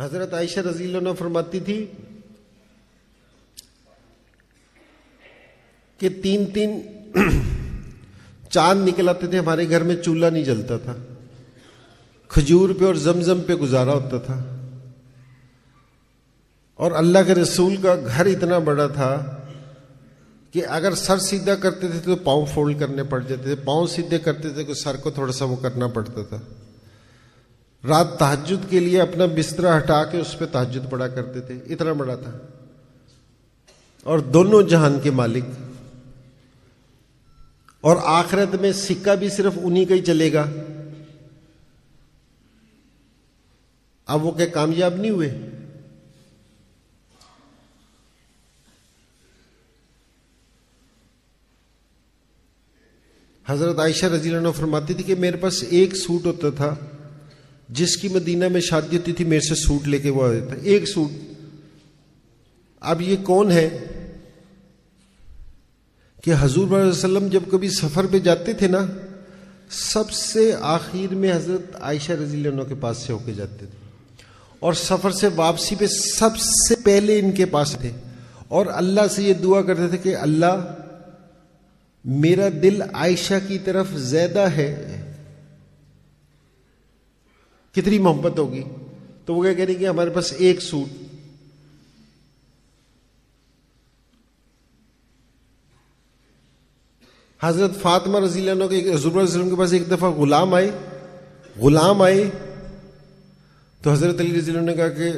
حضرت عائشہ رضی اللہ عنہا فرماتی تھی کہ 3 چاند نکل آتے تھے، ہمارے گھر میں چولہا نہیں جلتا تھا، کھجور پہ اور زمزم پہ گزارا ہوتا تھا، اور اللہ کے رسول کا گھر اتنا بڑا تھا کہ اگر سر سیدھا کرتے تھے تو پاؤں فولڈ کرنے پڑ جاتے تھے، پاؤں سیدھے کرتے تھے تو سر کو تھوڑا سا وہ کرنا پڑتا تھا۔ رات تہجد کے لیے اپنا بستر ہٹا کے اس پہ تہجد پڑھا کرتے تھے، اتنا بڑا تھا، اور دونوں جہان کے مالک۔ اور آخرت میں سکہ بھی صرف انہی کا ہی چلے گا۔ اب وہ کہ کامیاب نہیں ہوئے؟ حضرت عائشہ رضی اللہ عنہا فرماتی تھی کہ میرے پاس ایک سوٹ ہوتا تھا، جس کی مدینہ میں شادی ہوتی تھی میرے سے سوٹ لے کے وہ آ جاتا، ایک سوٹ۔ اب یہ کون ہے کہ حضور صلی اللہ علیہ وسلم جب کبھی سفر پہ جاتے تھے نا، سب سے آخر میں حضرت عائشہ رضی اللہ عنہا کے پاس سے ہو کے جاتے تھے، اور سفر سے واپسی پہ سب سے پہلے ان کے پاس تھے، اور اللہ سے یہ دعا کرتے تھے کہ اللہ میرا دل عائشہ کی طرف زیادہ ہے۔ کتنی محبت ہوگی؟ تو وہ کیا کہہ رہی کہ ہمارے پاس ایک سوٹ۔ حضرت فاطمہ رضی اللہ عنہ کے حضور صلی اللہ علیہ وسلم کے پاس ایک دفعہ غلام آئے تو حضرت علی رضی اللہ عنہ نے کہا کہ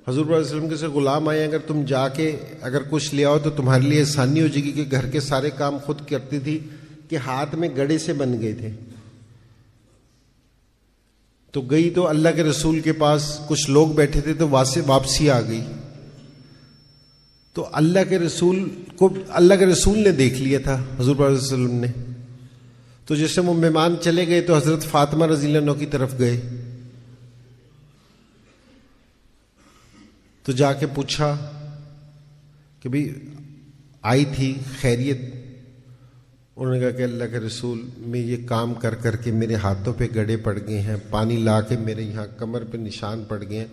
حضور صلی اللہ علیہ وسلم کے سے غلام آئے، اگر تم جا کے اگر کچھ لے آؤ تو تمہارے لیے آسانی ہو جائے گی، کہ گھر کے سارے کام خود کرتی تھی کہ ہاتھ میں گڑے سے بن گئے تھے۔ تو گئی تو اللہ کے رسول کے پاس کچھ لوگ بیٹھے تھے تو واپسی آ گئی، تو اللہ کے رسول نے دیکھ لیا تھا حضور صلی اللہ علیہ وسلم نے۔ تو جیسے وہ مہمان چلے گئے تو حضرت فاطمہ رضی اللہ عنہ کی طرف گئے، تو جا کے پوچھا کہ بھئی آئی تھی خیریت؟ انہوں نے کہا کہ اللہ کے رسول میں یہ کام کر کر کے میرے ہاتھوں پہ گڑے پڑ گئے ہیں، پانی لا کے میرے یہاں کمر پہ نشان پڑ گئے ہیں،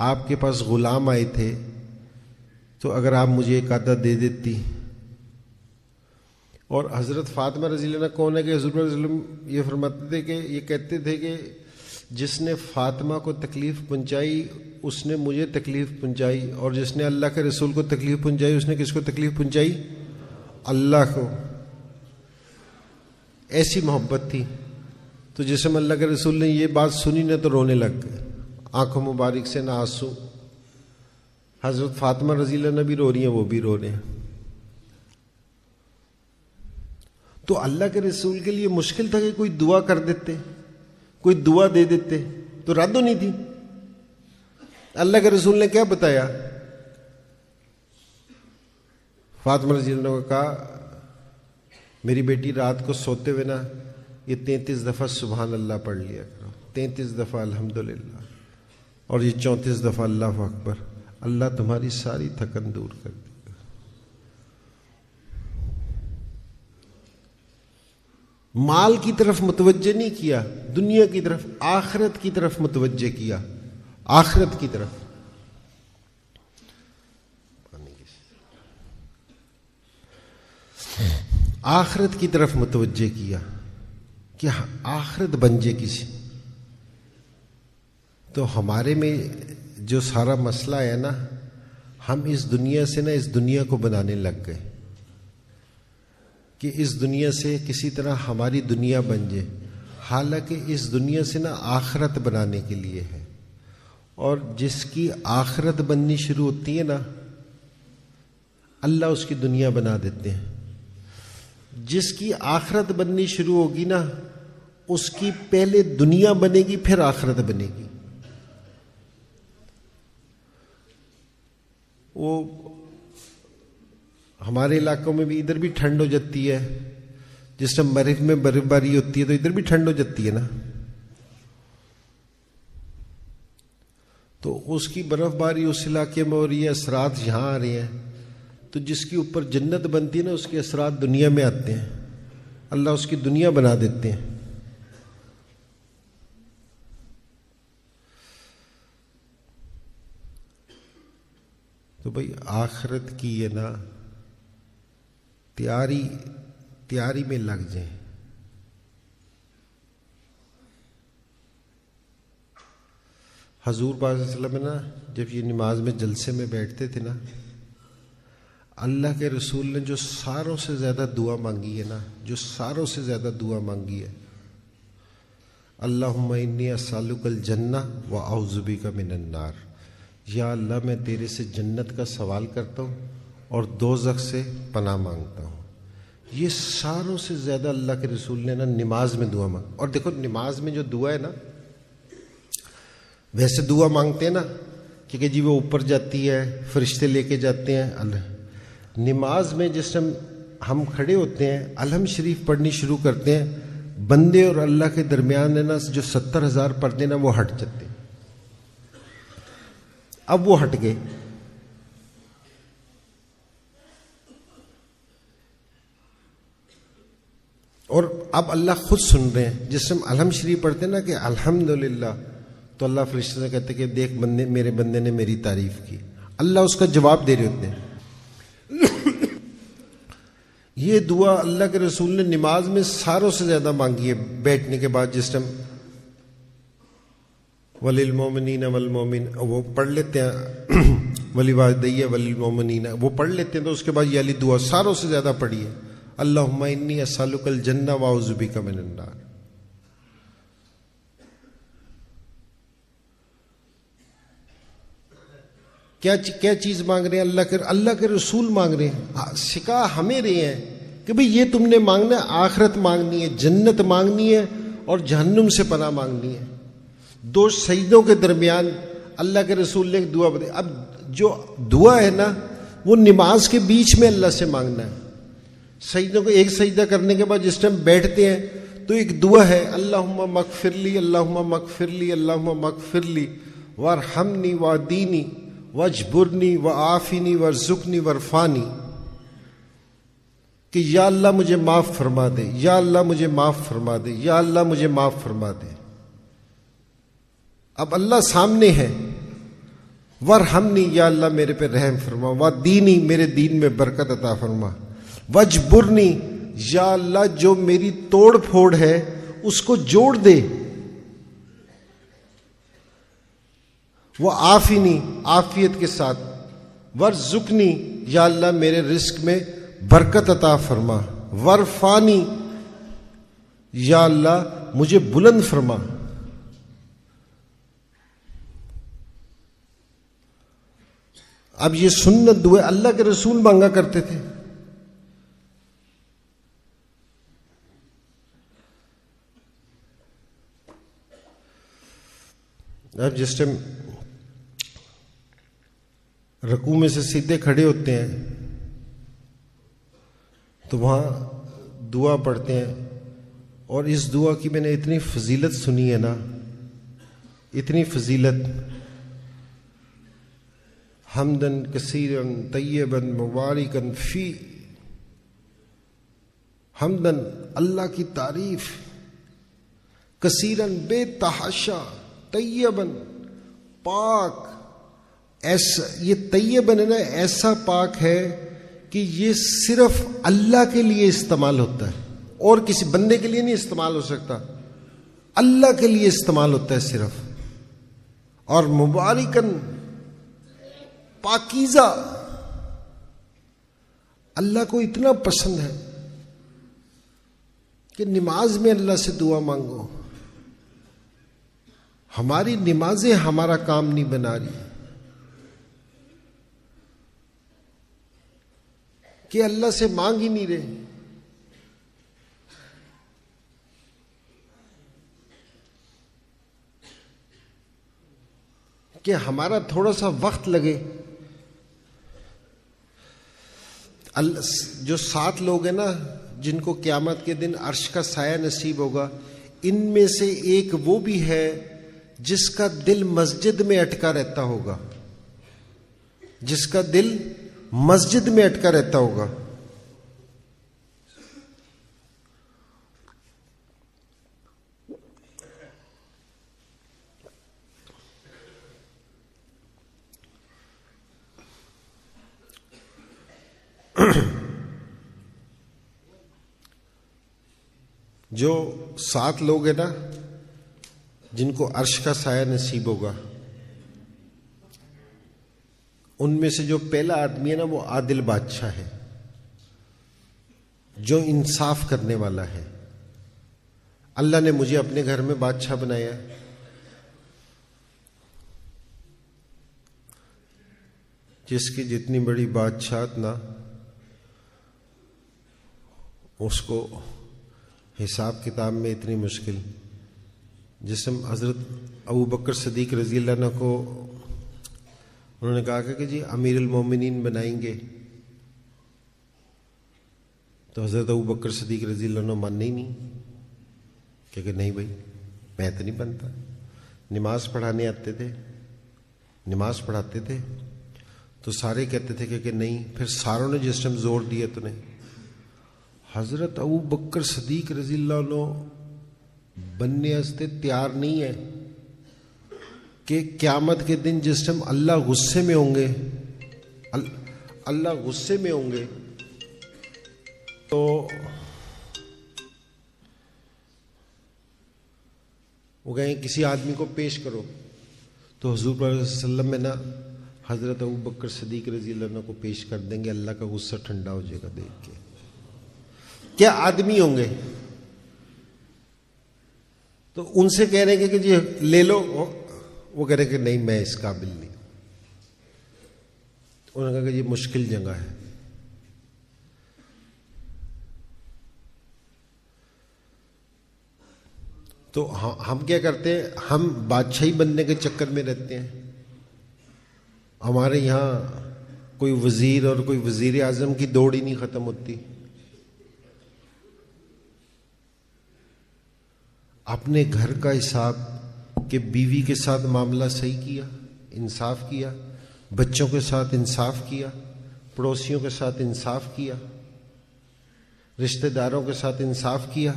آپ کے پاس غلام آئے تھے تو اگر آپ مجھے ایک آدھا دے دیتی۔ اور حضرت فاطمہ رضی اللہ عنہ کون ہے کہ حضور صلی اللہ علیہ وسلم یہ فرماتے تھے کہ یہ کہتے تھے کہ جس نے فاطمہ کو تکلیف پہنچائی اس نے مجھے تکلیف پہنچائی، اور جس نے اللہ کے رسول کو تکلیف پہنچائی اس نے کس کو تکلیف پہنچائی؟ اللہ کو۔ ایسی محبت تھی۔ تو جس میں اللہ کے رسول نے یہ بات سنی نہ تو رونے لگ گئے، آنکھوں مبارک سے نہ آنسو۔ حضرت فاطمہ رضی اللہ عنہ بھی رو رہی ہیں، وہ بھی رو رہے ہیں۔ تو اللہ کے رسول کے لیے مشکل تھا کہ کوئی دعا کر دیتے، کوئی دعا دے دیتے تو رد ہونی تھی۔ اللہ کے رسول نے کیا بتایا؟ فاطمہ رضی اللہ عنہ نے کہا میری بیٹی رات کو سوتے ہوئے نا یہ 33 دفعہ سبحان اللہ پڑھ لیا کرو، 33 دفعہ الحمدللہ، اور یہ 34 دفعہ اللہ اکبر، اللہ تمہاری ساری تھکن دور کر دے گا۔ مال کی طرف متوجہ نہیں کیا، دنیا کی طرف، آخرت کی طرف متوجہ کیا، آخرت کی طرف۔ آخرت کی طرف متوجہ کیا کہ آخرت بن جائے کسی۔ تو ہمارے میں جو سارا مسئلہ ہے نا، ہم اس دنیا سے اس دنیا کو بنانے لگ گئے کہ اس دنیا سے کسی طرح ہماری دنیا بن جائے، حالانکہ اس دنیا سے آخرت بنانے کے لیے ہے۔ اور جس کی آخرت بننی شروع ہوتی ہے نا، اللہ اس کی دنیا بنا دیتے ہیں۔ جس کی آخرت بننی شروع ہوگی نا، اس کی پہلے دنیا بنے گی پھر آخرت بنے گی۔ وہ ہمارے علاقوں میں بھی ادھر بھی ٹھنڈ ہو جاتی ہے، جس ٹائم مریخ میں برف باری ہوتی ہے تو ادھر بھی ٹھنڈ ہو جاتی ہے نا، تو اس کی برف باری اس علاقے میں ہو رہی ہے، اثرات یہاں آ رہے ہیں، تو جس کے اوپر جنت بنتی ہے نا اس کے اثرات دنیا میں آتے ہیں، اللہ اس کی دنیا بنا دیتے ہیں۔ تو بھائی آخرت کی ہے نا تیاری میں لگ جائیں. حضور پاک صلی اللہ علیہ وسلم نا جب یہ نماز میں جلسے میں بیٹھتے تھے نا، اللہ کے رسول نے جو ساروں سے زیادہ دعا مانگی ہے نا، جو ساروں سے زیادہ دعا مانگی ہے، اللہم انی اسألک الجنہ واعوذ بک من النار. یا اللہ میں تیرے سے جنت کا سوال کرتا ہوں اور دوزخ سے پناہ مانگتا ہوں. یہ ساروں سے زیادہ اللہ کے رسول نے نا نماز میں دعا مانگ. اور دیکھو نماز میں جو دعا ہے نا، ویسے دعا مانگتے ہیں نا کہ جی وہ اوپر جاتی ہے، فرشتے لے کے جاتے ہیں. اللہ نماز میں جس ٹائم ہم کھڑے ہوتے ہیں الحمد شریف پڑھنی شروع کرتے ہیں، بندے اور اللہ کے درمیان ہے نا جو 70,000 پردے نا وہ ہٹ جاتے ہیں. اب وہ ہٹ گئے. اور اب اللہ خود سن رہے ہیں. جس ٹائم الحمد شریف پڑھتے ہیں نا کہ الحمدللہ، تو اللہ فرشتے سے کہتے کہ دیکھ بندے، میرے بندے نے میری تعریف کی. اللہ اس کا جواب دے رہے ہوتے ہیں. یہ دعا اللہ کے رسول نے نماز میں ساروں سے زیادہ مانگی ہے. بیٹھنے کے بعد جس ٹائم وللمؤمنین والمؤمن وہ پڑھ لیتے ہیں، ولوالدیہ وللمؤمنین وہ پڑھ لیتے ہیں، تو اس کے بعد یہ علی دعا ساروں سے زیادہ پڑھی ہے، اللہم انی اسألک الجنہ واعوذ بک من النار. کیا چیز مانگ رہے ہیں؟ اللہ کے رسول مانگ رہے ہیں. سکھا ہمیں رہے ہیں کہ بھئی یہ تم نے مانگنا ہے، آخرت مانگنی ہے، جنت مانگنی ہے اور جہنم سے پناہ مانگنی ہے. دو سجدوں کے درمیان اللہ کے رسول نے ایک دعا بتائی. اب جو دعا ہے نا وہ نماز کے بیچ میں اللہ سے مانگنا ہے. سجدوں کو ایک سجدہ کرنے کے بعد جس ٹائم بیٹھتے ہیں تو ایک دعا ہے، اللہم مغفر لی، اللہم مغفر لی، اللہم مغفر لی وارحمنی واہدینی واجبرنی وعافنی وارزقنی وارفعنی، کہ یا اللہ مجھے معاف فرما دے، یا اللہ مجھے معاف فرما دے، یا اللہ مجھے معاف فرما دے. اب اللہ سامنے ہے. وارحمنی، یا اللہ میرے پہ رحم فرما، واہدینی میرے دین میں برکت عطا فرما، واجبرنی، یا اللہ جو میری توڑ پھوڑ ہے اس کو جوڑ دے، وہ عافنی عافیت کے ساتھ، ورزقنی، یا اللہ میرے رزق میں برکت عطا فرما، ورفانی، یا اللہ مجھے بلند فرما. اب یہ سنت دعا اللہ کے رسول مانگا کرتے تھے. اب جس ٹائم رکوع میں سے سیدھے کھڑے ہوتے ہیں تو وہاں دعا پڑھتے ہیں. اور اس دعا کی میں نے اتنی فضیلت سنی ہے نا، اتنی فضیلت، حمدن کثیرن طیبن مبارکن فی، حمدن اللہ کی تعریف، کثیرن بے تحاشا، طیبن پاک. ایسا یہ طیبن ہے نا، ایسا پاک ہے کہ یہ صرف اللہ کے لیے استعمال ہوتا ہے، اور کسی بندے کے لیے نہیں استعمال ہو سکتا، اللہ کے لیے استعمال ہوتا ہے صرف. اور مبارکن پاکیزہ، اللہ کو اتنا پسند ہے کہ نماز میں اللہ سے دعا مانگو. ہماری نمازیں ہمارا کام نہیں بنا رہی کہ اللہ سے مانگ ہی نہیں رہے. کہ ہمارا تھوڑا سا وقت لگے. جو 7 لوگ ہیں نا جن کو قیامت کے دن عرش کا سایہ نصیب ہوگا، ان میں سے ایک وہ بھی ہے جس کا دل مسجد میں اٹکا رہتا ہوگا، جس کا دل مسجد میں اٹکا رہتا ہوگا. جو 7 لوگ ہیں نا جن کو عرش کا سایہ نصیب ہوگا، ان میں سے جو پہلا آدمی ہے نا وہ عادل بادشاہ ہے، جو انصاف کرنے والا ہے۔ اللہ نے مجھے اپنے گھر میں بادشاہ بنایا ہے، جس کی جتنی بڑی بادشاہت نہ اس کو حساب کتاب میں اتنی مشکل۔ جس میں حضرت ابو بکر صدیق رضی اللہ عنہ کو انہوں نے کہا کہ جی امیر المومنین بنائیں گے، تو حضرت ابو بکر صدیق رضی اللہ عنہ ماننے ہی نہیں کہ نہیں بھائی میں تو نہیں بنتا۔ نماز پڑھانے آتے تھے، نماز پڑھاتے تھے تو سارے کہتے تھے کہ نہیں، پھر ساروں نے جس ٹائم زور دیا تو نہیں، حضرت ابو بکر صدیق رضی اللہ عنہ بننے واسطے تیار نہیں ہے کہ قیامت کے دن جس ٹائم اللہ غصے میں ہوں گے، اللہ غصے میں ہوں گے تو وہ کہیں کسی آدمی کو پیش کرو، تو حضور صلی اللہ علیہ وسلم میں نا حضرت ابو بکر صدیق رضی اللہ عنہ کو پیش کر دیں گے، اللہ کا غصہ ٹھنڈا ہو جائے گا دیکھ کے۔ کیا آدمی ہوں گے؟ تو ان سے کہہ رہے ہیں کہ جی لے لو، وہ کہہ رہے کہ نہیں میں اس قابل نہیں۔ انہوں نے کہا کہ یہ مشکل جگہ ہے۔ تو ہم کیا کرتے ہیں، ہم بادشاہی بننے کے چکر میں رہتے ہیں۔ ہمارے یہاں کوئی وزیر اور کوئی وزیر اعظم کی دوڑ ہی نہیں ختم ہوتی۔ اپنے گھر کا حساب کہ بیوی کے ساتھ معاملہ صحیح کیا، انصاف کیا، بچوں کے ساتھ انصاف کیا، پڑوسیوں کے ساتھ انصاف کیا، رشتہ داروں کے ساتھ انصاف کیا،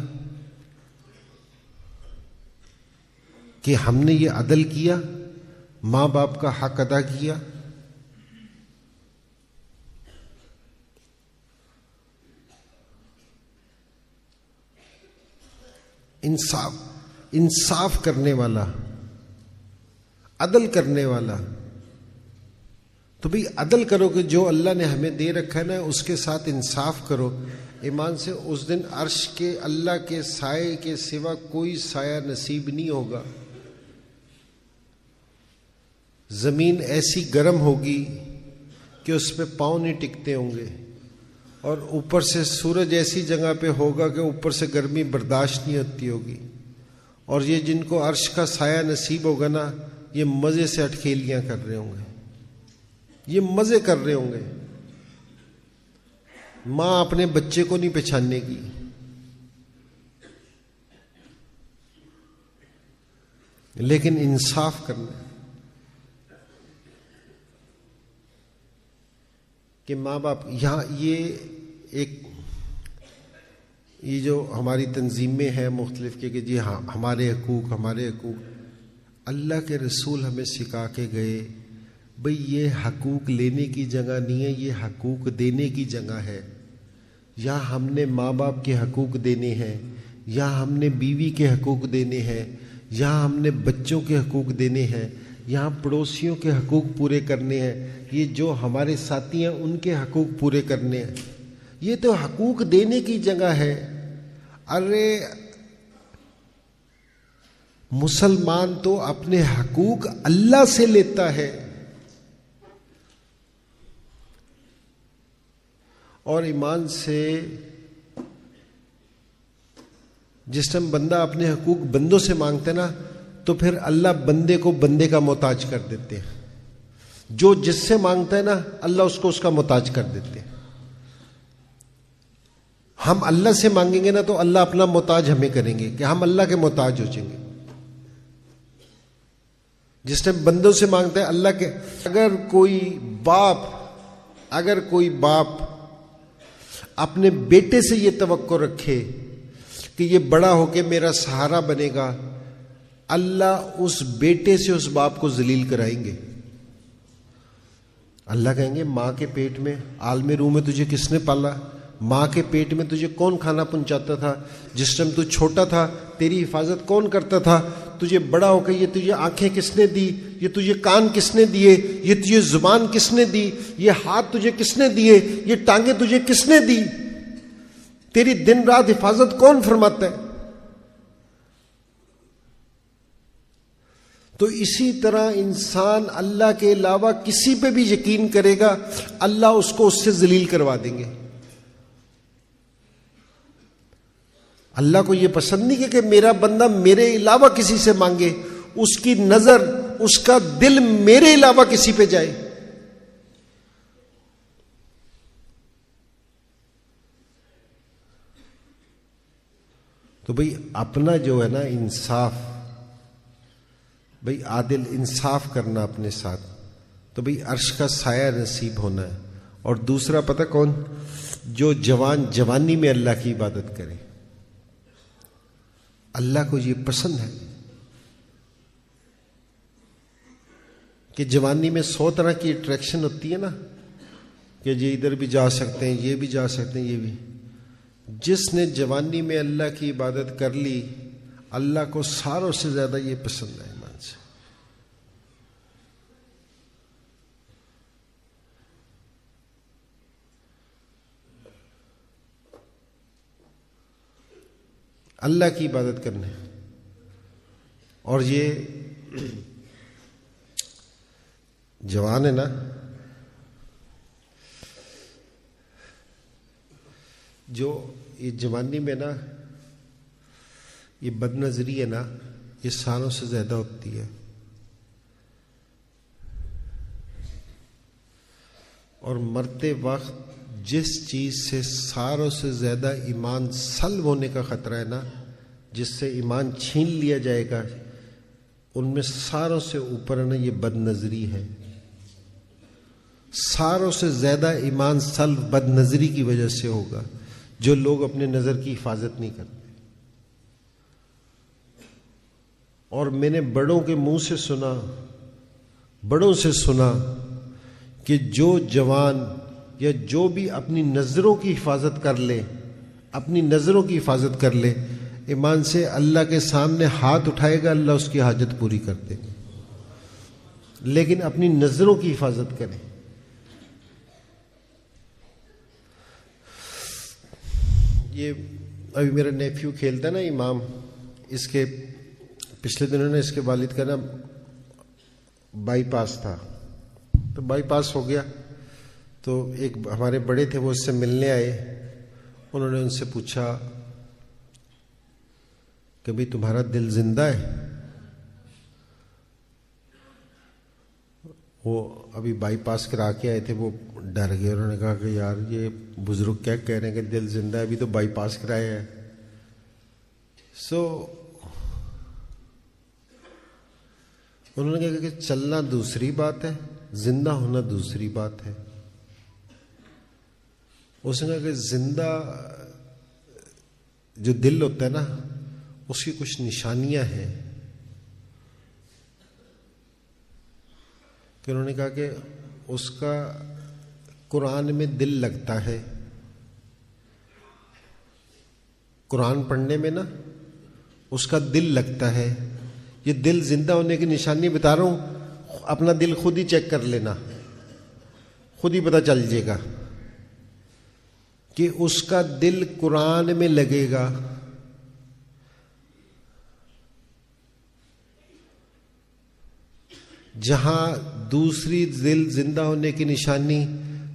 کہ ہم نے یہ عدل کیا، ماں باپ کا حق ادا کیا۔ انصاف کرنے والا، عدل کرنے والا۔ تو بھی عدل کرو کہ جو اللہ نے ہمیں دے رکھا ہے نا اس کے ساتھ انصاف کرو۔ ایمان سے اس دن عرش کے اللہ کے سائے کے سوا کوئی سایہ نصیب نہیں ہوگا۔ زمین ایسی گرم ہوگی کہ اس پہ پاؤں نہیں ٹکتے ہوں گے، اور اوپر سے سورج ایسی جگہ پہ ہوگا کہ اوپر سے گرمی برداشت نہیں ہوتی ہوگی۔ اور یہ جن کو عرش کا سایہ نصیب ہوگا نا، یہ مزے سے اٹکھیلیاں کر رہے ہوں گے، یہ مزے کر رہے ہوں گے۔ ماں اپنے بچے کو نہیں پہچاننے کی، لیکن انصاف کرنا کہ ماں باپ یہاں یہ جو ہماری تنظیمیں ہیں مختلف کہ جی ہاں ہمارے حقوق، ہمارے حقوق، اللہ کے رسول ہمیں سکھا کے گئے بھئی یہ حقوق لینے کی جگہ نہیں ہے، یہ حقوق دینے کی جگہ ہے۔ یا ہم نے ماں باپ کے حقوق دینے ہیں، یا ہم نے بیوی کے حقوق دینے ہیں، یا ہم نے بچوں کے حقوق دینے ہیں، یہاں پڑوسیوں کے حقوق پورے کرنے ہیں، یہ جو ہمارے ساتھی ہیں ان کے حقوق پورے کرنے ہیں۔ یہ تو حقوق دینے کی جگہ ہے۔ ارے مسلمان تو اپنے حقوق اللہ سے لیتا ہے، اور ایمان سے جس ٹائم بندہ اپنے حقوق بندوں سے مانگتا ہے نا تو پھر اللہ بندے کو بندے کا محتاج کر دیتے ہیں۔ جو جس سے مانگتا ہے نا اللہ اس کو اس کا محتاج کر دیتے ہیں۔ ہم اللہ سے مانگیں گے نا تو اللہ اپنا محتاج ہمیں کریں گے کہ ہم اللہ کے محتاج ہو جائیں گے۔ جس ٹائم بندوں سے مانگتا ہے اللہ کے، اگر کوئی باپ اپنے بیٹے سے یہ توقع رکھے کہ یہ بڑا ہو کے میرا سہارا بنے گا، اللہ اس بیٹے سے اس باپ کو ذلیل کرائیں گے۔ اللہ کہیں گے ماں کے پیٹ میں عالم روح میں تجھے کس نے پالا؟ ماں کے پیٹ میں تجھے کون کھانا پہنچاتا تھا؟ جس ٹائم تو چھوٹا تھا تیری حفاظت کون کرتا تھا؟ تجھے بڑا ہو کے یہ تجھے آنکھیں کس نے دی؟ یہ تجھے کان کس نے دیے؟ یہ تجھے زبان کس نے دی؟ یہ ہاتھ تجھے کس نے دیے؟ یہ ٹانگیں تجھے کس نے دی؟ تیری دن رات حفاظت کون فرماتا ہے؟ تو اسی طرح انسان اللہ کے علاوہ کسی پہ بھی یقین کرے گا، اللہ اس کو اس سے ذلیل کروا دیں گے۔ اللہ کو یہ پسند نہیں کہ میرا بندہ میرے علاوہ کسی سے مانگے، اس کی نظر، اس کا دل میرے علاوہ کسی پہ جائے۔ تو بھئی اپنا جو ہے نا انصاف، بھئی عادل انصاف کرنا اپنے ساتھ، تو بھئی عرش کا سایہ نصیب ہونا ہے۔ اور دوسرا پتہ کون؟ جو جوانی میں اللہ کی عبادت کرے، اللہ کو یہ پسند ہے کہ جوانی میں 100 طرح کی اٹریکشن ہوتی ہے نا، کہ یہ ادھر بھی جا سکتے ہیں، یہ بھی جا سکتے ہیں، یہ بھی۔ جس نے جوانی میں اللہ کی عبادت کر لی، اللہ کو ساروں سے زیادہ یہ پسند ہے ایمان سے۔ اللہ کی عبادت کرنے، اور یہ جوان ہے نا، جو یہ جوانی میں نا یہ بد نظری ہے نا، یہ سالوں سے زیادہ ہوتی ہے۔ اور مرتے وقت جس چیز سے ساروں سے زیادہ ایمان سلب ہونے کا خطرہ ہے نا، جس سے ایمان چھین لیا جائے گا، ان میں ساروں سے اوپر ہے نا یہ بد نظری ہے۔ ساروں سے زیادہ ایمان سلب بد نظری کی وجہ سے ہوگا، جو لوگ اپنے نظر کی حفاظت نہیں کرتے۔ اور میں نے بڑوں کے منہ سے سنا، بڑوں سے سنا کہ جو جوان یا جو بھی اپنی نظروں کی حفاظت کر لے، اپنی نظروں کی حفاظت کر لے، ایمان سے اللہ کے سامنے ہاتھ اٹھائے گا، اللہ اس کی حاجت پوری کر دے گا۔ لیکن اپنی نظروں کی حفاظت کریں۔ یہ ابھی میرا نیفیو کھیلتا ہے نا امام، اس کے پچھلے دنوں نے اس کے والد کا نا بائی پاس تھا، تو بائی پاس ہو گیا، تو ایک ہمارے بڑے تھے، وہ اس سے ملنے آئے۔ انہوں نے ان سے پوچھا کہ بھئی تمہارا دل زندہ ہے؟ وہ ابھی بائی پاس کرا کے آئے تھے، وہ ڈر گئے۔ انہوں نے کہا کہ یار یہ بزرگ کیا کہہ رہے ہیں کہ دل زندہ ہے، ابھی تو بائی پاس کرایا ہے۔ انہوں نے کہا کہ چلنا دوسری بات ہے، زندہ ہونا دوسری بات ہے۔ اس نے کہا کہ زندہ جو دل ہوتا ہے نا، اس کی کچھ نشانیاں ہیں، کہ انہوں نے کہا کہ اس کا قرآن میں دل لگتا ہے، قرآن پڑھنے میں نا اس کا دل لگتا ہے۔ یہ دل زندہ ہونے کی نشانی بتا رہا ہوں، اپنا دل خود ہی چیک کر لینا، خود ہی پتہ چل جائے گا کہ اس کا دل قرآن میں لگے گا۔ جہاں دوسری دل زندہ ہونے کی نشانی،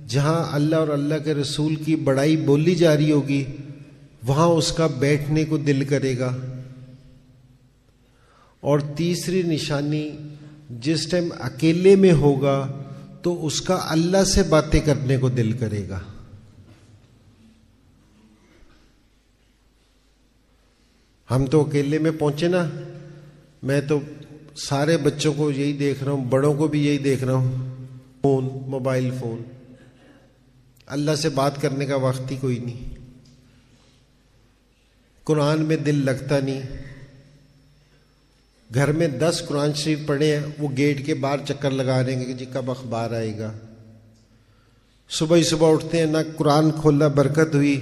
جہاں اللہ اور اللہ کے رسول کی بڑائی بولی جا رہی ہوگی، وہاں اس کا بیٹھنے کو دل کرے گا۔ اور تیسری نشانی، جس ٹائم اکیلے میں ہوگا تو اس کا اللہ سے باتیں کرنے کو دل کرے گا۔ ہم تو اکیلے میں پہنچے نا، میں تو سارے بچوں کو یہی دیکھ رہا ہوں، بڑوں کو بھی یہی دیکھ رہا ہوں، فون، موبائل فون، اللہ سے بات کرنے کا وقت ہی کوئی نہیں، قرآن میں دل لگتا نہیں۔ گھر میں 10 قرآن شریف پڑھے ہیں، وہ گیٹ کے باہر چکر لگا رہے ہیں کہ جی کب اخبار آئے گا، صبح ہی صبح اٹھتے ہیں، نہ قرآن کھولا برکت ہوئی،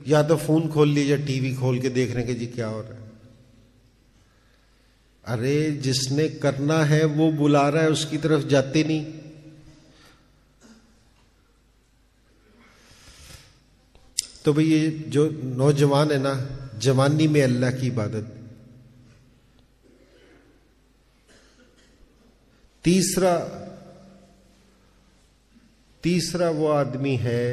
یا تو فون کھول لیا یا ٹی وی کھول کے دیکھ رہے ہیں کہ جی کیا ہو رہا ہے۔ ارے جس نے کرنا ہے وہ بلا رہا ہے، اس کی طرف جاتے نہیں۔ تو بھئی یہ جو نوجوان ہے نا، جوانی میں اللہ کی عبادت۔ تیسرا وہ آدمی ہے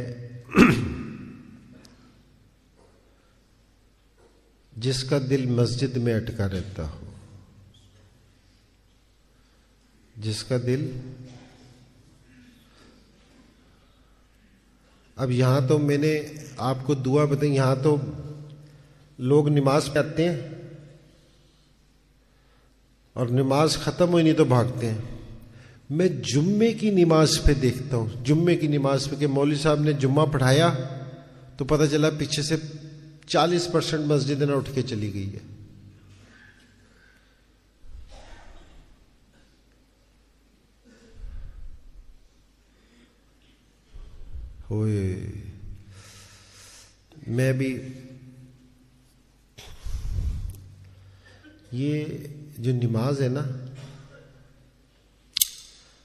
جس کا دل مسجد میں اٹکا رہتا ہو، جس کا دل، اب یہاں تو میں نے آپ کو دعا بتائی، یہاں تو لوگ نماز پہ آتے ہیں اور نماز ختم ہوئی نہیں تو بھاگتے ہیں۔ میں جمعے کی نماز پہ دیکھتا ہوں، جمعے کی نماز پہ کہ مولوی صاحب نے جمعہ پڑھایا تو پتہ چلا پیچھے سے 40% مسجد نہ اٹھ کے چلی گئی ہے۔ ہوئے میں بھی یہ جو نماز ہے نا،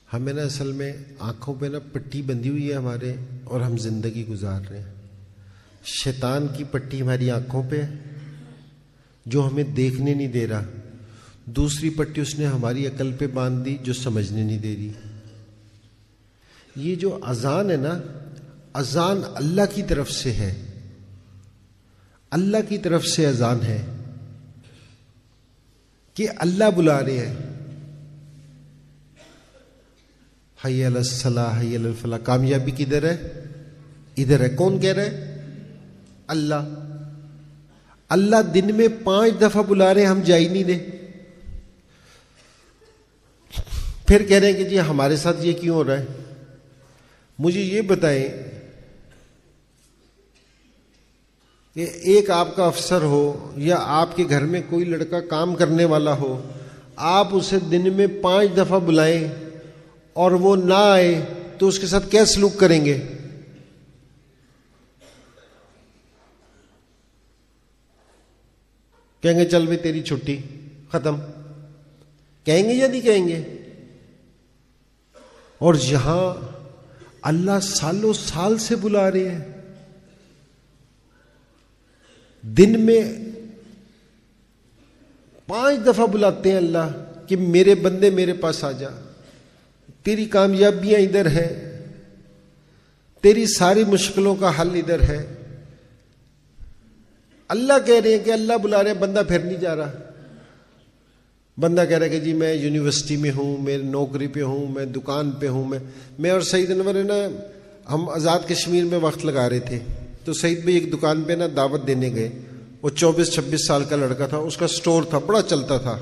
ہمیں نا اصل میں آنکھوں پہ نا پٹی بندھی ہوئی ہے ہمارے، اور ہم زندگی گزار رہے ہیں۔ شیطان کی پٹی ہماری آنکھوں پہ ہے جو ہمیں دیکھنے نہیں دے رہا، دوسری پٹی اس نے ہماری عقل پہ باندھ دی جو سمجھنے نہیں دے رہی۔ یہ جو اذان ہے نا، اذان اللہ کی طرف سے ہے، اللہ کی طرف سے اذان ہے کہ اللہ بلا رہے ہیں، حی علی الصلاح حی علی الفلاح۔ کامیابی کدھر ہے؟ ادھر ہے۔ کون کہہ رہا ہے؟ اللہ۔ اللہ دن میں 5 دفعہ بلا رہے ہیں، ہم جا ہی نہیں دیں۔ پھر کہہ رہے ہیں کہ جی ہمارے ساتھ یہ کیوں ہو رہا ہے؟ مجھے یہ بتائیں کہ ایک آپ کا افسر ہو یا آپ کے گھر میں کوئی لڑکا کام کرنے والا ہو، آپ اسے دن میں 5 دفعہ بلائیں اور وہ نہ آئے تو اس کے ساتھ کیا سلوک کریں گے؟ کہیں گے چل بھی تیری چھٹی ختم، کہیں گے یا نہیں کہیں گے؟ اور یہاں اللہ سالوں سال سے بلا رہے ہیں، دن میں 5 دفعہ بلاتے ہیں اللہ کہ میرے بندے میرے پاس آ جا، تیری کامیابیاں ادھر ہیں، تیری ساری مشکلوں کا حل ادھر ہے۔ اللہ کہہ رہے ہیں کہ اللہ بلا رہے ہیں، بندہ پھر نہیں جا رہا۔ بندہ کہہ رہا ہے کہ جی میں یونیورسٹی میں ہوں، میں نوکری پہ ہوں، میں دکان پہ ہوں، میں اور سعید انور ہے نا، ہم آزاد کشمیر میں وقت لگا رہے تھے، تو سعید بھائی ایک دکان پہ نا دعوت دینے گئے۔ وہ 24-26 سال کا لڑکا تھا، اس کا سٹور تھا، بڑا چلتا تھا۔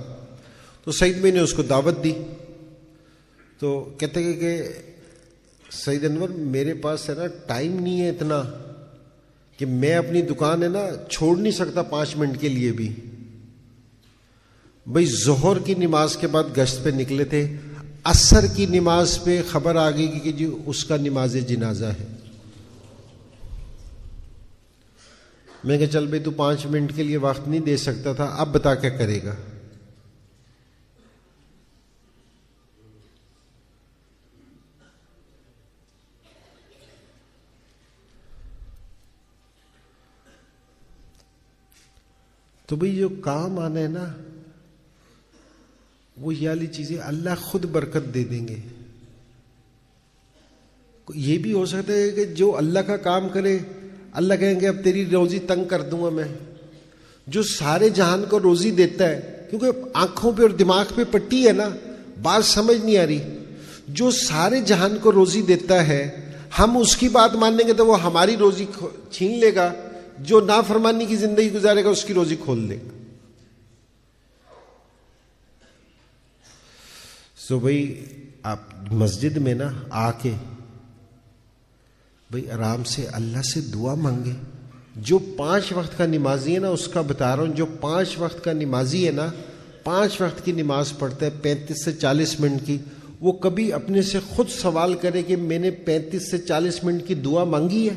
تو سعید بھائی نے اس کو دعوت دی، تو کہتے ہیں کہ سعید انور میرے پاس ہے نا ٹائم نہیں ہے اتنا کہ میں اپنی دکان ہے نا چھوڑ نہیں سکتا 5 منٹ کے لیے بھی۔ بھئی ظہر کی نماز کے بعد گشت پہ نکلے تھے، عصر کی نماز پہ خبر آ گئی کہ جی اس کا نماز جنازہ ہے۔ میں کہ چل بھئی تو 5 منٹ کے لیے وقت نہیں دے سکتا تھا، اب بتا کیا کرے گا؟ تو بھئی جو کام آنا ہے نا، وہ یہ والی چیزیں اللہ خود برکت دے دیں گے۔ یہ بھی ہو سکتا ہے کہ جو اللہ کا کام کرے، اللہ کہیں گے اب تیری روزی تنگ کر دوں گا میں۔ جو سارے جہان کو روزی دیتا ہے، کیونکہ آنکھوں پہ اور دماغ پہ پٹی ہے نا، بات سمجھ نہیں آ رہی۔ جو سارے جہان کو روزی دیتا ہے، ہم اس کی بات مانیں گے تو وہ ہماری روزی چھین لے گا، جو نافرمانی کی زندگی گزارے گا اس کی روزی کھول دے گا۔ سو بھئی آپ مسجد میں نا آ کے بھئی آرام سے اللہ سے دعا مانگے۔ جو 5 وقت کا نمازی ہے نا، اس کا بتا رہا ہوں، جو 5 وقت کا نمازی ہے نا، 5 وقت کی نماز پڑھتا ہے 35 سے 40 منٹ کی، وہ کبھی اپنے سے خود سوال کرے کہ میں نے 35 سے 40 منٹ کی دعا مانگی ہے؟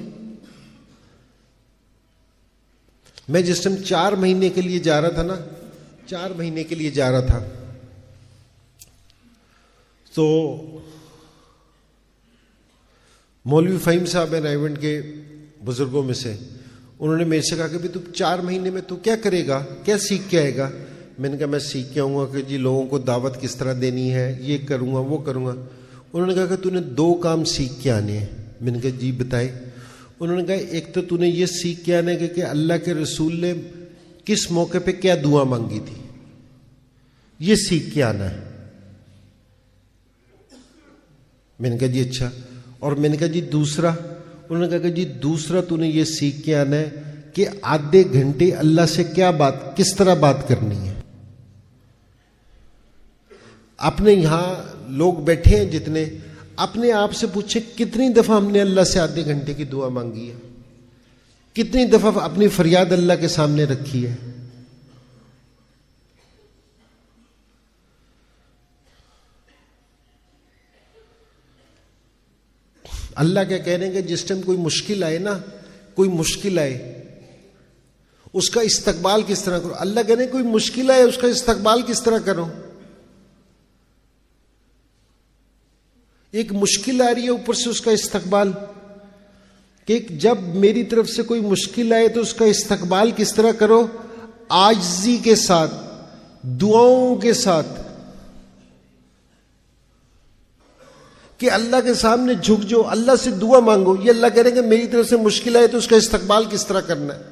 میں جس ٹائم 4 مہینے کے لیے جا رہا تھا نا، 4 مہینے کے لیے جا رہا تھا، تو مولوی فہیم صاحب ہیں رائیونڈ کے بزرگوں میں سے، انہوں نے میرے سے کہا کہ بھی تو 4 مہینے میں تو کیا کرے گا، کیا سیکھ کے آئے گا؟ میں نے کہا میں سیکھ کے آؤں گا کہ جی لوگوں کو دعوت کس طرح دینی ہے، یہ کروں گا وہ کروں گا۔ انہوں نے کہا کہ تو نے 2 کام سیکھ کے آنے ہیں۔ میں نے کہا جی بتائے۔ انہوں نے کہا ایک تو نے یہ سیکھ کے آنا ہے کہ اللہ کے رسول نے کس موقع پہ کیا دعا مانگی تھی، یہ سیکھ کے آنا ہے۔ میں نے کہا جی اچھا۔ اور میں نے کہا جی دوسرا؟ انہوں نے کہا کہ جی دوسرا تو نے یہ سیکھ کے آنا ہے کہ آدھے گھنٹے اللہ سے کس طرح بات کرنی ہے۔ اپنے یہاں لوگ بیٹھے ہیں جتنے، اپنے آپ سے پوچھیں کتنی دفعہ ہم نے اللہ سے آدھے گھنٹے کی دعا مانگی ہے، کتنی دفعہ اپنی فریاد اللہ کے سامنے رکھی ہے۔ اللہ کیا کہہ رہے ہیں کہ جس ٹائم کوئی مشکل آئے نا، کوئی مشکل آئے اس کا استقبال کس طرح کرو۔ اللہ کہہ رہے ہیں کوئی مشکل آئے اس کا استقبال کس طرح کرو۔ ایک مشکل آ رہی ہے اوپر سے اس کا استقبال، کہ جب میری طرف سے کوئی مشکل آئے تو اس کا استقبال کس طرح کرو، عاجزی کے ساتھ، دعاؤں کے ساتھ، کہ اللہ کے سامنے جھک جو، اللہ سے دعا مانگو۔ یہ اللہ کہہ رہے ہیں کہ میری طرف سے مشکل آئے تو اس کا استقبال کس طرح کرنا ہے۔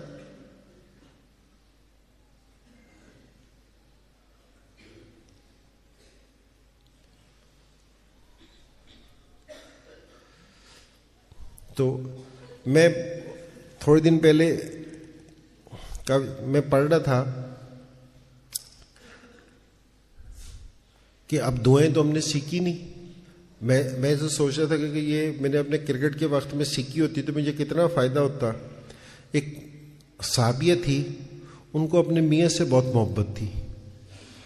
تو میں تھوڑے دن پہلے میں پڑھ رہا تھا کہ اب دعائیں تو ہم نے سیکھی نہیں۔ میں تو سوچ رہا تھا کہ یہ میں نے اپنے کرکٹ کے وقت میں سیکھی ہوتی تو مجھے کتنا فائدہ ہوتا۔ ایک صحابیہ تھی، ان کو اپنے میاں سے بہت محبت تھی،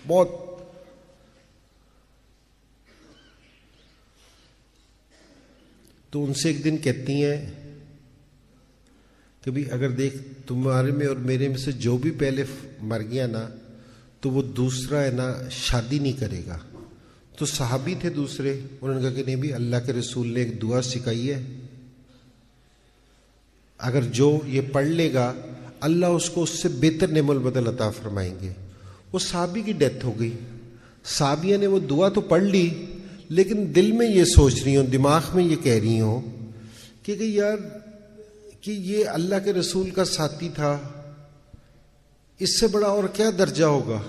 بہت۔ تو ان سے ایک دن کہتی ہیں کہ بھی اگر دیکھ تمہارے میں اور میرے میں سے جو بھی پہلے مر گیا نا تو وہ دوسرا ہے نا شادی نہیں کرے گا۔ تو صحابی تھے دوسرے، انہوں نے کہا کہ نہیں بھی اللہ کے رسول نے ایک دعا سکھائی ہے، اگر جو یہ پڑھ لے گا اللہ اس کو اس سے بہتر نعم البدل عطا فرمائیں گے۔ وہ صحابی کی ڈیتھ ہو گئی۔ صحابیہ نے وہ دعا تو پڑھ لی، لیکن دل میں یہ سوچ رہی ہوں، دماغ میں یہ کہہ رہی ہوں کہ یار کہ یہ اللہ کے رسول کا ساتھی تھا، اس سے بڑا اور کیا درجہ ہوگا،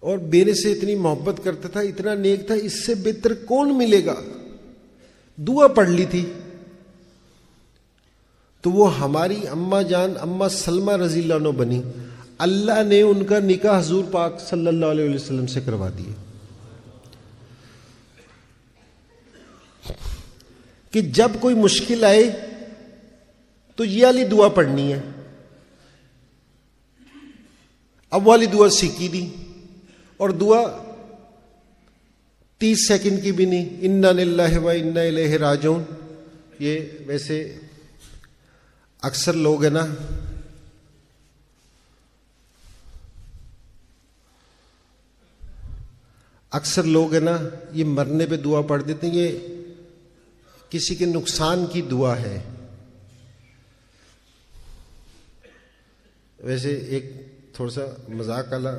اور میرے سے اتنی محبت کرتا تھا، اتنا نیک تھا، اس سے بہتر کون ملے گا۔ دعا پڑھ لی تھی۔ تو وہ ہماری اماں جان اماں سلمہ رضی اللہ عنہ بنی، اللہ نے ان کا نکاح حضور پاک صلی اللہ علیہ وسلم سے کروا دیا، کہ جب کوئی مشکل آئے تو یہ والی دعا پڑھنی ہے۔ اب والی دعا سیکھی دی، اور دعا 30 سیکنڈ کی بھی نہیں، انا للہ و انا الیہ راجعون۔ یہ ویسے اکثر لوگ ہیں نا یہ مرنے پہ دعا پڑھ دیتے ہیں، یہ کسی کے نقصان کی دعا ہے۔ ویسے ایک تھوڑا سا مذاق والا،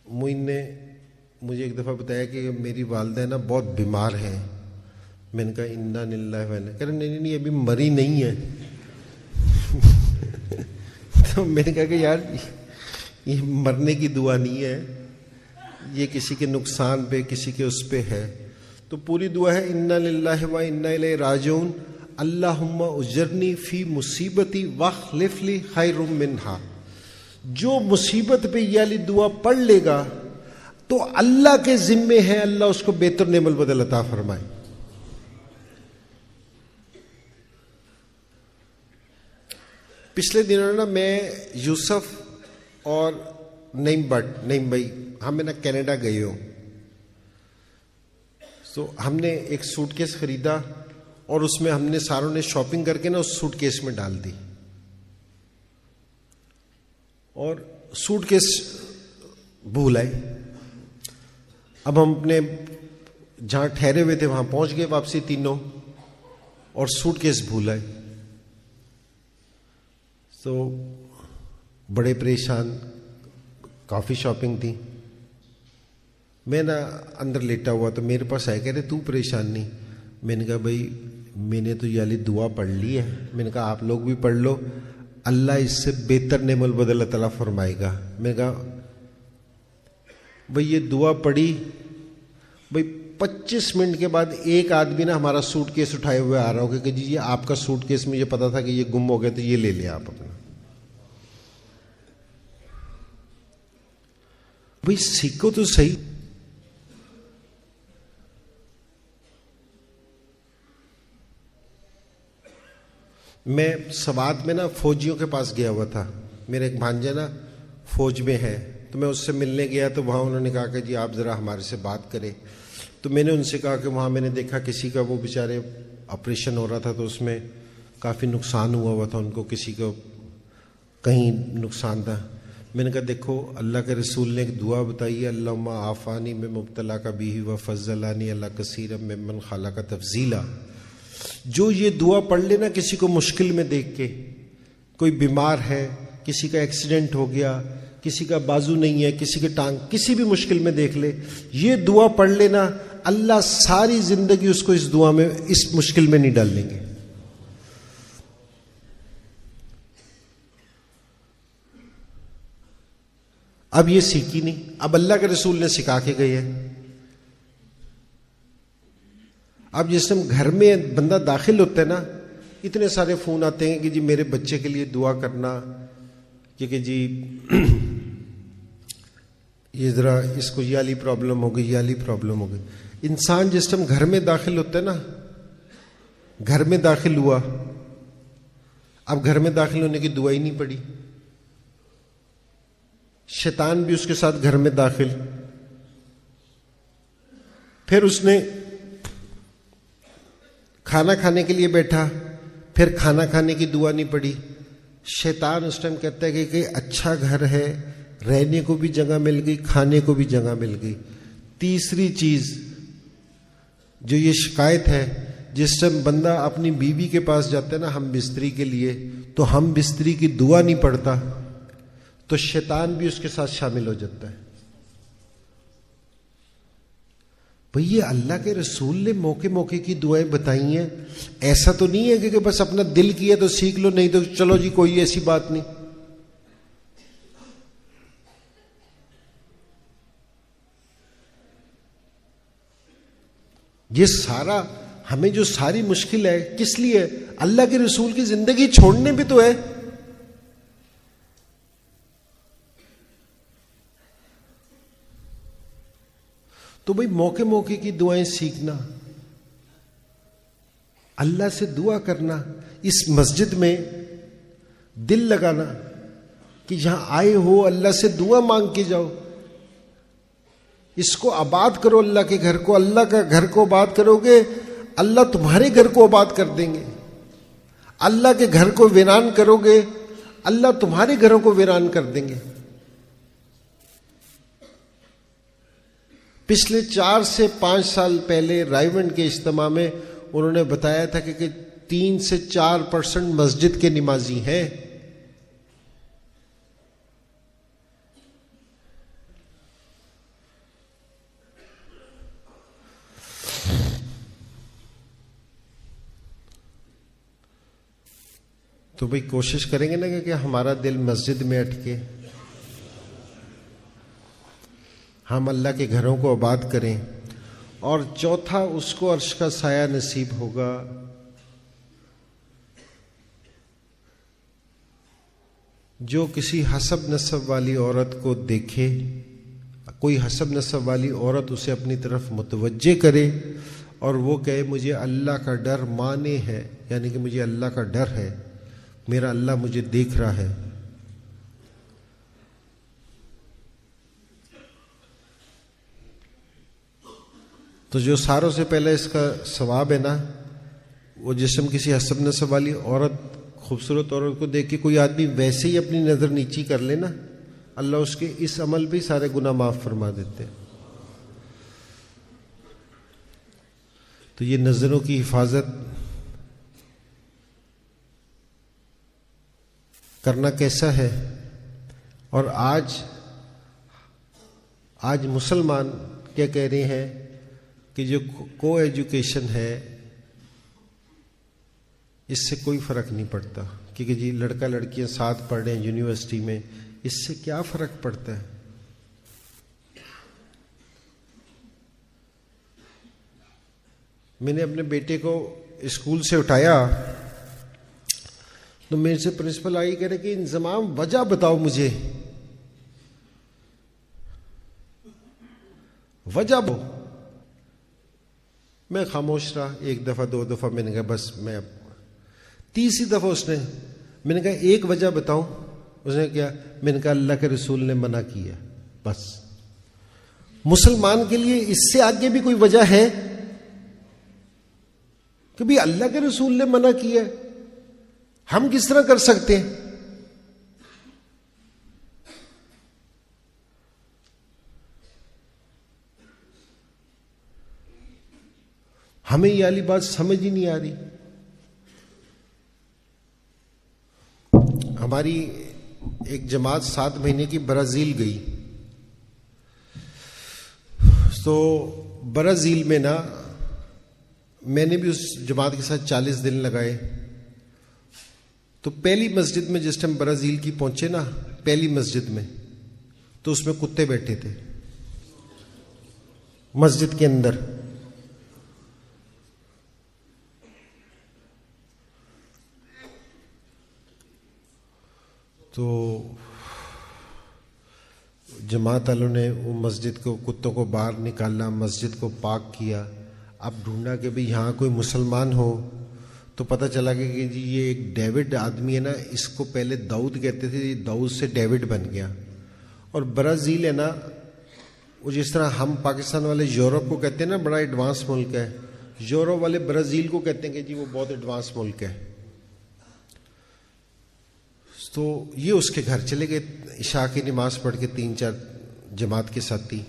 معین نے مجھے ایک دفعہ بتایا کہ میری والدہ نا بہت بیمار ہیں۔ میں نے کہا انا للہ و انا، کہہ رہے نہیں ابھی مری نہیں ہے۔ تو میں نے کہا کہ یار یہ مرنے کی دعا نہیں ہے، یہ کسی کے نقصان پہ، کسی کے اس پہ ہے۔ تو پوری دعا ہے انا للہ و انا الیہ راجعون، اللہم اجرنی فی مصیبتی واخلف لی خیر منہا۔ جو مصیبت پہ یہ والی دعا پڑھ لے گا تو اللہ کے ذمے ہے اللہ اس کو بہتر نعم البدل عطا فرمائے۔ پچھلے دنوں نا میں یوسف اور نعیم بھائی ہم نا کینیڈا گئے ہوں، تو ہم نے ایک سوٹ کیس خریدا اور اس میں ہم نے ساروں نے شاپنگ کر کے نا اس سوٹ کیس میں ڈال دی, اور سوٹ کیس بھول آئے. اب ہم اپنے جہاں ٹھہرے ہوئے تھے وہاں پہنچ گئے واپسی تینوں, اور سوٹ کیس بھول آئے. تو بڑے پریشان, کافی شاپنگ تھی. میں نا اندر لیٹا ہوا تو میرے پاس آئے, کہہ رہے تو پریشان نہیں. میں نے کہا بھائی میں نے تو یہ والی دعا پڑھ لی ہے. میں نے کہا آپ لوگ بھی پڑھ لو, اللہ اس سے بہتر نعم البدل اللہ تعالیٰ فرمائے گا. میں نے کہا بھائی یہ دعا پڑھی, بھائی 25 منٹ کے بعد ایک آدمی نا ہمارا سوٹ کیس اٹھائے ہوئے آ رہا ہوگا کہ جی یہ آپ کا سوٹ کیس, مجھے پتا تھا کہ یہ گم ہو گیا تو یہ لے لیا آپ اپنا. بھائی سیکھو تو صحیح. میں سوات میں نا فوجیوں کے پاس گیا ہوا تھا. میرا ایک بھانجا نا فوج میں ہے, تو میں اس سے ملنے گیا تو وہاں انہوں نے کہا کہ جی آپ ذرا ہمارے سے بات کریں. تو میں نے ان سے کہا کہ وہاں میں نے دیکھا کسی کا وہ بیچارے آپریشن ہو رہا تھا تو اس میں کافی نقصان ہوا تھا ان کو, کسی کو کہیں نقصان تھا. میں نے کہا دیکھو اللہ کے رسول نے ایک دعا بتائی ہے, اللہم عافانی میں مبتلا کا بھی و فضلانی اللہ کثیر ممن خلق تفضیلا. جو یہ دعا پڑھ لینا کسی کو مشکل میں دیکھ کے, کوئی بیمار ہے, کسی کا ایکسیڈنٹ ہو گیا, کسی کا بازو نہیں ہے, کسی کی ٹانگ, کسی بھی مشکل میں دیکھ لے, یہ دعا پڑھ لینا, اللہ ساری زندگی اس کو اس دعا میں, اس مشکل میں نہیں ڈال لیں گے. اب یہ سیکھی نہیں, اب اللہ کے رسول نے سکھا کے گئے ہیں. اب جس ٹائم گھر میں بندہ داخل ہوتا ہے نا, اتنے سارے فون آتے ہیں کہ جی میرے بچے کے لیے دعا کرنا, کہ جی یہ ذرا اس کو یہ والی پرابلم ہو گئی, یہ والی پرابلم ہو گئی. انسان جس ٹائم گھر میں داخل ہوتا ہے نا, گھر میں داخل ہوا, اب گھر میں داخل ہونے کی دعا ہی نہیں پڑی, شیطان بھی اس کے ساتھ گھر میں داخل. پھر اس نے کھانا کھانے کے لیے بیٹھا, پھر کھانا کھانے کی دعا نہیں پڑی. شیطان اس ٹائم کہتا ہے کہ اچھا گھر ہے, رہنے کو بھی جگہ مل گئی, کھانے کو بھی جگہ مل گئی. تیسری چیز جو یہ شکایت ہے, جس ٹائم بندہ اپنی بیوی کے پاس جاتا ہے نا ہم بستری کے لیے, تو ہم بستری کی دعا نہیں پڑھتا, تو شیطان بھی اس کے ساتھ شامل ہو جاتا ہے. بھئی یہ اللہ کے رسول نے موقع موقع کی دعائیں بتائی ہیں. ایسا تو نہیں ہے کہ بس اپنا دل کیا تو سیکھ لو, نہیں تو چلو جی کوئی ایسی بات نہیں. یہ سارا ہمیں جو ساری مشکل ہے کس لیے؟ اللہ کے رسول کی زندگی چھوڑنے بھی تو ہے. تو بھئی موقع موقع کی دعائیں سیکھنا, اللہ سے دعا کرنا, اس مسجد میں دل لگانا کہ یہاں آئے ہو اللہ سے دعا مانگ کے جاؤ, اس کو آباد کرو, اللہ کے گھر کو, اللہ کا گھر کو آباد کرو گے, اللہ تمہارے گھر کو آباد کر دیں گے. اللہ کے گھر کو ویران کرو گے, اللہ تمہارے گھروں کو ویران کر دیں گے. پچھلے 4 سے 5 سال پہلے رائیونڈ کے اجتماع میں انہوں نے بتایا تھا کہ 3 سے 4% مسجد کے نمازی ہیں. تو بھئی کوشش کریں گے نا کہ ہمارا دل مسجد میں اٹکے, ہم اللہ کے گھروں کو آباد کریں. اور چوتھا, اس کو عرش کا سایہ نصیب ہوگا جو کسی حسب نسب والی عورت کو دیکھے, کوئی حسب نسب والی عورت اسے اپنی طرف متوجہ کرے اور وہ کہے مجھے اللہ کا ڈر مانے ہے, یعنی کہ مجھے اللہ کا ڈر ہے, میرا اللہ مجھے دیکھ رہا ہے. تو جو ساروں سے پہلے اس کا ثواب ہے نا، وہ جسم کسی حسب نسب والی عورت، خوبصورت عورت کو دیکھ کے کوئی آدمی ویسے ہی اپنی نظر نیچی کر لے نا، اللہ اس کے اس عمل پہ سارے گناہ معاف فرما دیتے ہیں۔ تو یہ نظروں کی حفاظت کرنا کیسا ہے؟ اور آج مسلمان کیا کہہ رہے ہیں کہ جو کو ایجوکیشن ہے اس سے کوئی فرق نہیں پڑتا، کیونکہ جی لڑکا لڑکیاں ساتھ پڑھ رہے ہیں یونیورسٹی میں، اس سے کیا فرق پڑتا ہے؟ میں نے اپنے بیٹے کو اسکول سے اٹھایا تو میرے سے پرنسپل آئی، کہہ رہے کہ انضمام وجہ بتاؤ مجھے، وجہ بو۔ میں خاموش رہا، ایک دفعہ دو دفعہ، میں نے کہا بس میں، تیسری دفعہ میں نے کہا ایک وجہ بتاؤں، اس نے کیا؟ میں نے کہا اللہ کے رسول نے منع کیا۔ بس مسلمان کے لیے اس سے آگے بھی کوئی وجہ ہے کہ بھی اللہ کے رسول نے منع کیا ہے، ہم کس طرح کر سکتے ہیں؟ ہمیں یہ والی بات سمجھ ہی نہیں آ رہی۔ ہماری ایک جماعت 7 مہینے کی برازیل گئی، تو برازیل میں نا میں نے بھی اس جماعت کے ساتھ 40 دن لگائے۔ تو پہلی مسجد میں جس ٹائم برازیل کی پہنچے نا، پہلی مسجد میں، تو اس میں کتے بیٹھے تھے مسجد کے اندر۔ تو جماعت والوں نے وہ مسجد کو، کتوں کو باہر نکالا، مسجد کو پاک کیا۔ اب ڈھونڈا کہ بھئی یہاں کوئی مسلمان ہو، تو پتہ چلا کہ جی یہ ایک ڈیوڈ آدمی ہے نا، اس کو پہلے داؤد کہتے تھے، داؤد سے ڈیوڈ بن گیا۔ اور برازیل ہے نا، وہ جس طرح ہم پاکستان والے یورپ کو کہتے ہیں نا بڑا ایڈوانس ملک ہے، یورپ والے برازیل کو کہتے ہیں کہ جی وہ بہت ایڈوانس ملک ہے۔ تو یہ اس کے گھر چلے گئے عشاء کی نماز پڑھ کے، 3-4 جماعت کے ساتھی۔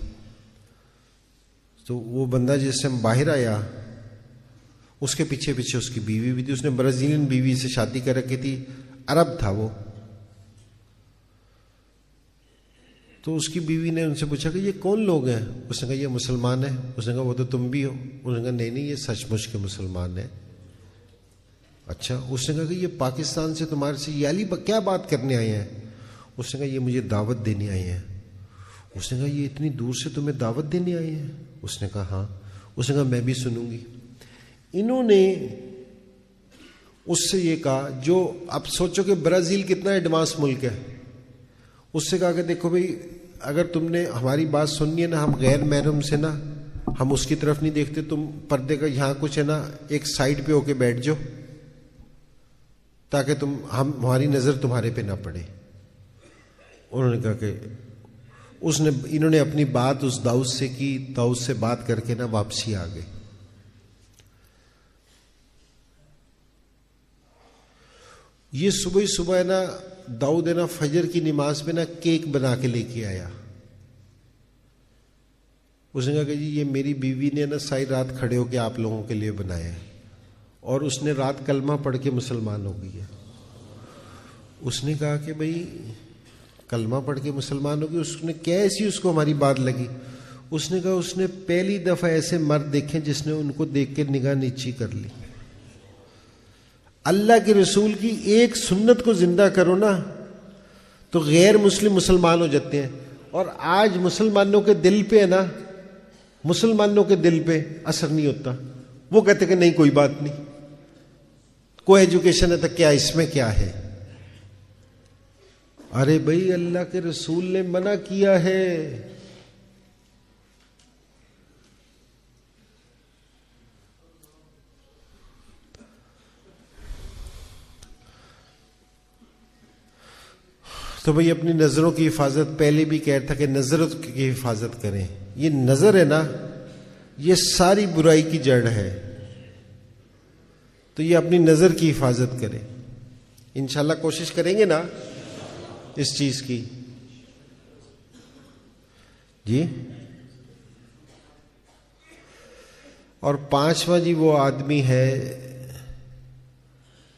تو وہ بندہ جس سے باہر آیا، اس کے پیچھے پیچھے اس کی بیوی بھی تھی، اس نے برازیلین بیوی سے شادی کر رکھی تھی، عرب تھا وہ۔ تو اس کی بیوی نے ان سے پوچھا کہ یہ کون لوگ ہیں؟ اس نے کہا یہ مسلمان ہیں۔ اس نے کہا وہ تو تم بھی ہو۔ اس نے کہا نہیں یہ سچ مچ کے مسلمان ہیں۔ اچھا۔ اس نے کہا کہ یہ پاکستان سے تمہارے سے یہ علی کیا بات کرنے آئے ہیں؟ اس نے کہا یہ مجھے دعوت دینے آئے ہیں۔ اس نے کہا یہ اتنی دور سے تمہیں دعوت دینے آئے ہیں؟ اس نے کہا ہاں۔ اس نے کہا میں بھی سنوں گی۔ انہوں نے اس سے یہ کہا، جو اب سوچو کہ برازیل کتنا ایڈوانس ملک ہے، اس سے کہا کہ دیکھو بھئی اگر تم نے ہماری بات سننی ہے نا، ہم غیر محرم سے نا، ہم اس کی طرف نہیں دیکھتے، تم پردے کا یہاں کچھ ہے نا ایک سائڈ پہ ہو کے بیٹھ جاؤ تاکہ ہماری نظر تمہارے پہ نہ پڑے۔ انہوں نے کہا کہ انہوں نے اپنی بات اس داؤد سے کی، داؤد سے بات کر کے نا واپسی آ گئے۔ یہ صبح ہی صبح ہے نا داؤد ہے نا فجر کی نماز میں نا کیک بنا کے لے کے آیا۔ اس نے کہا کہ جی یہ میری بیوی نے نا ساری رات کھڑے ہو کے آپ لوگوں کے لیے بنایا ہے، اور اس نے رات کلمہ پڑھ کے مسلمان ہو گئی ہے۔ اس نے کہا کہ بھئی کلمہ پڑھ کے مسلمان ہو گئی، اس نے کیسی اس کو ہماری بات لگی؟ اس نے کہا اس نے پہلی دفعہ ایسے مرد دیکھے جس نے ان کو دیکھ کے نگاہ نیچی کر لی۔ اللہ کے رسول کی ایک سنت کو زندہ کرو نا تو غیر مسلم مسلمان ہو جاتے ہیں۔ اور آج مسلمانوں کے دل پہ ہے نا، مسلمانوں کے دل پہ اثر نہیں ہوتا، وہ کہتے کہ نہیں کوئی بات نہیں، کوئی ایجوکیشن ہے تو کیا، اس میں کیا ہے؟ ارے بھائی اللہ کے رسول نے منع کیا ہے۔ تو بھئی اپنی نظروں کی حفاظت، پہلے بھی کہہ تھا کہ نظروں کی حفاظت کریں۔ یہ نظر ہے نا، یہ ساری برائی کی جڑ ہے. تو یہ اپنی نظر کی حفاظت کرے. انشاءاللہ کوشش کریں گے نا اس چیز کی؟ جی. اور 5واں جی وہ آدمی ہے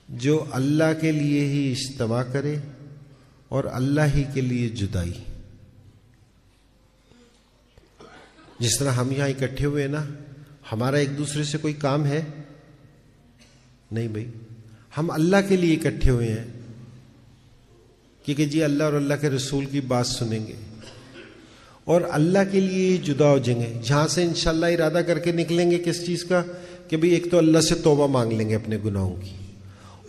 جو اللہ کے لیے ہی اجتماع کرے اور اللہ ہی کے لیے جدائی. جس طرح ہم یہاں اکٹھے ہوئے نا، ہمارا ایک دوسرے سے کوئی کام ہے نہیں بھائی. ہم اللہ کے لیے اکٹھے ہوئے ہیں کہ جی اللہ اور اللہ کے رسول کی بات سنیں گے اور اللہ کے لیے جدا ہو جائیں گے. جہاں سے انشاءاللہ ارادہ کر کے نکلیں گے کس چیز کا؟ کہ بھئی ایک تو اللہ سے توبہ مانگ لیں گے اپنے گناہوں کی،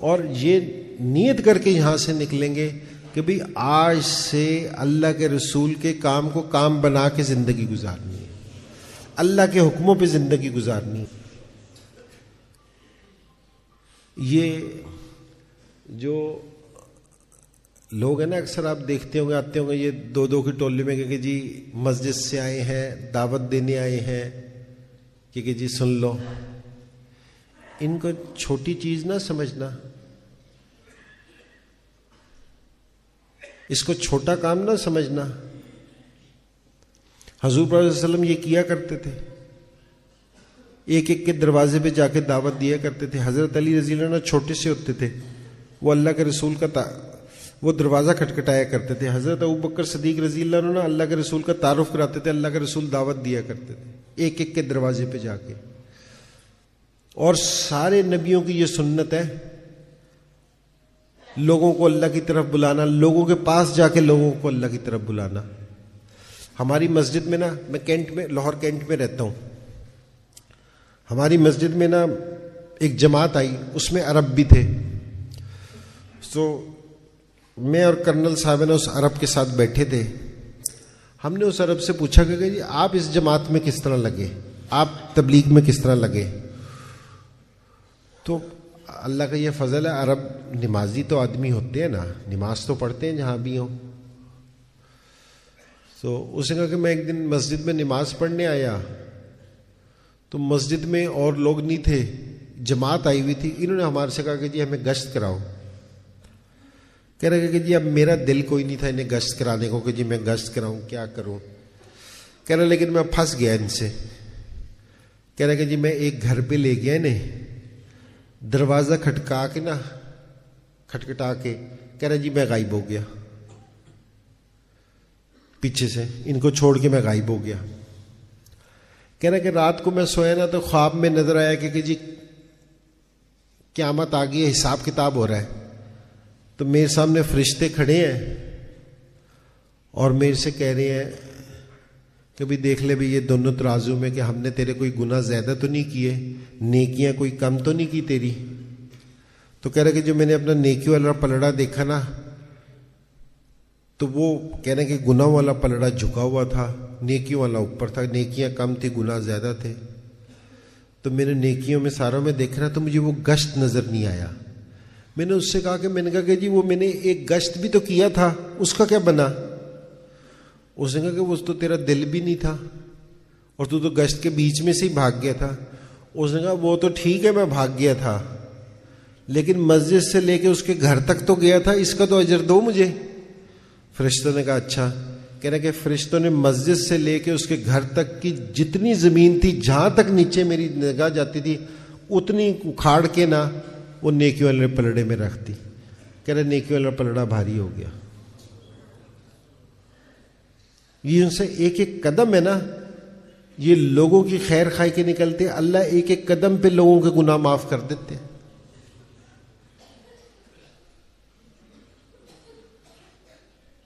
اور یہ نیت کر کے یہاں سے نکلیں گے کہ بھئی آج سے اللہ کے رسول کے کام کو کام بنا کے زندگی گزارنی ہے، اللہ کے حکموں پہ زندگی گزارنی ہے. یہ جو لوگ ہیں نا، اکثر آپ دیکھتے ہوں گے، آتے ہوں گے یہ دو دو کی ٹولی میں کہ جی مسجد سے آئے ہیں، دعوت دینے آئے ہیں کہ جی سن لو. ان کو چھوٹی چیز نہ سمجھنا، اس کو چھوٹا کام نہ سمجھنا. حضور صلی اللہ علیہ وسلم یہ کیا کرتے تھے، ایک ایک کے دروازے پہ جا کے دعوت دیا کرتے تھے. حضرت علی رضی اللہ عنہ چھوٹے سے ہوتے تھے، وہ اللہ کے رسول کا وہ دروازہ کھٹکھٹایا کرتے تھے. حضرت ابوبکر صدیق رضی اللہ عنہ اللہ کے رسول کا تعارف کراتے تھے، اللہ کے رسول دعوت دیا کرتے تھے ایک ایک کے دروازے پہ جا کے. اور سارے نبیوں کی یہ سنت ہے، لوگوں کو اللہ کی طرف بلانا، لوگوں کے پاس جا کے لوگوں کو اللہ کی طرف بلانا. ہماری مسجد میں نا، میں کینٹ میں، لاہور کینٹ میں رہتا ہوں، ہماری مسجد میں نا ایک جماعت آئی، اس میں عرب بھی تھے. تو میں اور کرنل صاحب نے اس عرب کے ساتھ بیٹھے تھے. ہم نے اس عرب سے پوچھا کہ جی آپ اس جماعت میں کس طرح لگے، آپ تبلیغ میں کس طرح لگے؟ تو اللہ کا یہ فضل ہے، عرب نمازی تو آدمی ہوتے ہیں نا، نماز تو پڑھتے ہیں جہاں بھی ہوں. تو اس نے کہا کہ میں ایک دن مسجد میں نماز پڑھنے آیا تو مسجد میں اور لوگ نہیں تھے، جماعت آئی ہوئی تھی. انہوں نے ہمارے سے کہا کہ جی ہمیں گشت کراؤ. کہہ رہے کہ جی اب میرا دل کوئی نہیں تھا انہیں گشت کرانے کو کہ جی میں گشت کراؤں، کیا کروں. کہہ رہے لیکن میں پھنس گیا ان سے. کہہ رہے کہ جی میں ایک گھر پہ لے گیا انہیں، دروازہ کھٹکا کے نا، کھٹکھٹا کے، کہہ رہے جی میں غائب ہو گیا پیچھے سے، ان کو چھوڑ کے میں غائب ہو گیا. کہہ رہے کہ رات کو میں سویا نا تو خواب میں نظر آیا کہ جی قیامت آ گئی ہے، حساب کتاب ہو رہا ہے. تو میرے سامنے فرشتے کھڑے ہیں اور میرے سے کہہ رہے ہیں کہ بھی دیکھ لے بھی یہ دونوں ترازو میں کہ ہم نے تیرے کوئی گناہ زیادہ تو نہیں کیے، نیکیاں کوئی کم تو نہیں کی تیری. تو کہہ رہے کہ جو میں نے اپنا نیکی والا پلڑا دیکھا نا، تو وہ کہہ رہے کہ گناہ والا پلڑا جھکا ہوا تھا، نیکیوں والا اوپر تھا، نیکیاں کم تھی، گناہ زیادہ تھے. تو میں نے نیکیوں میں ساروں میں دیکھ رہا تو مجھے وہ گشت نظر نہیں آیا. میں نے اس سے کہا کہ جی وہ میں نے ایک گشت بھی تو کیا تھا، اس کا کیا بنا؟ اس نے کہا کہ وہ تو تیرا دل بھی نہیں تھا اور تو گشت کے بیچ میں سے ہی بھاگ گیا تھا. اس نے کہا وہ تو ٹھیک ہے میں بھاگ گیا تھا، لیکن مسجد سے لے کے اس کے گھر تک تو گیا تھا، اس کا تو اجر دو مجھے. فرشتوں نے کہا اچھا. کہہ رہے کہ فرشتوں نے مسجد سے لے کے اس کے گھر تک کی جتنی زمین تھی، جہاں تک نیچے میری نگاہ جاتی تھی، اتنی اکھاڑ کے نا وہ نیکی والے پلڑے میں رکھ دی. کہہ رہے نیکی والا پلڑا بھاری ہو گیا. یہ ان سے ایک ایک قدم ہے نا، یہ لوگوں کی خیر خواہی کے نکلتے، اللہ ایک ایک قدم پہ لوگوں کے گناہ معاف کر دیتے.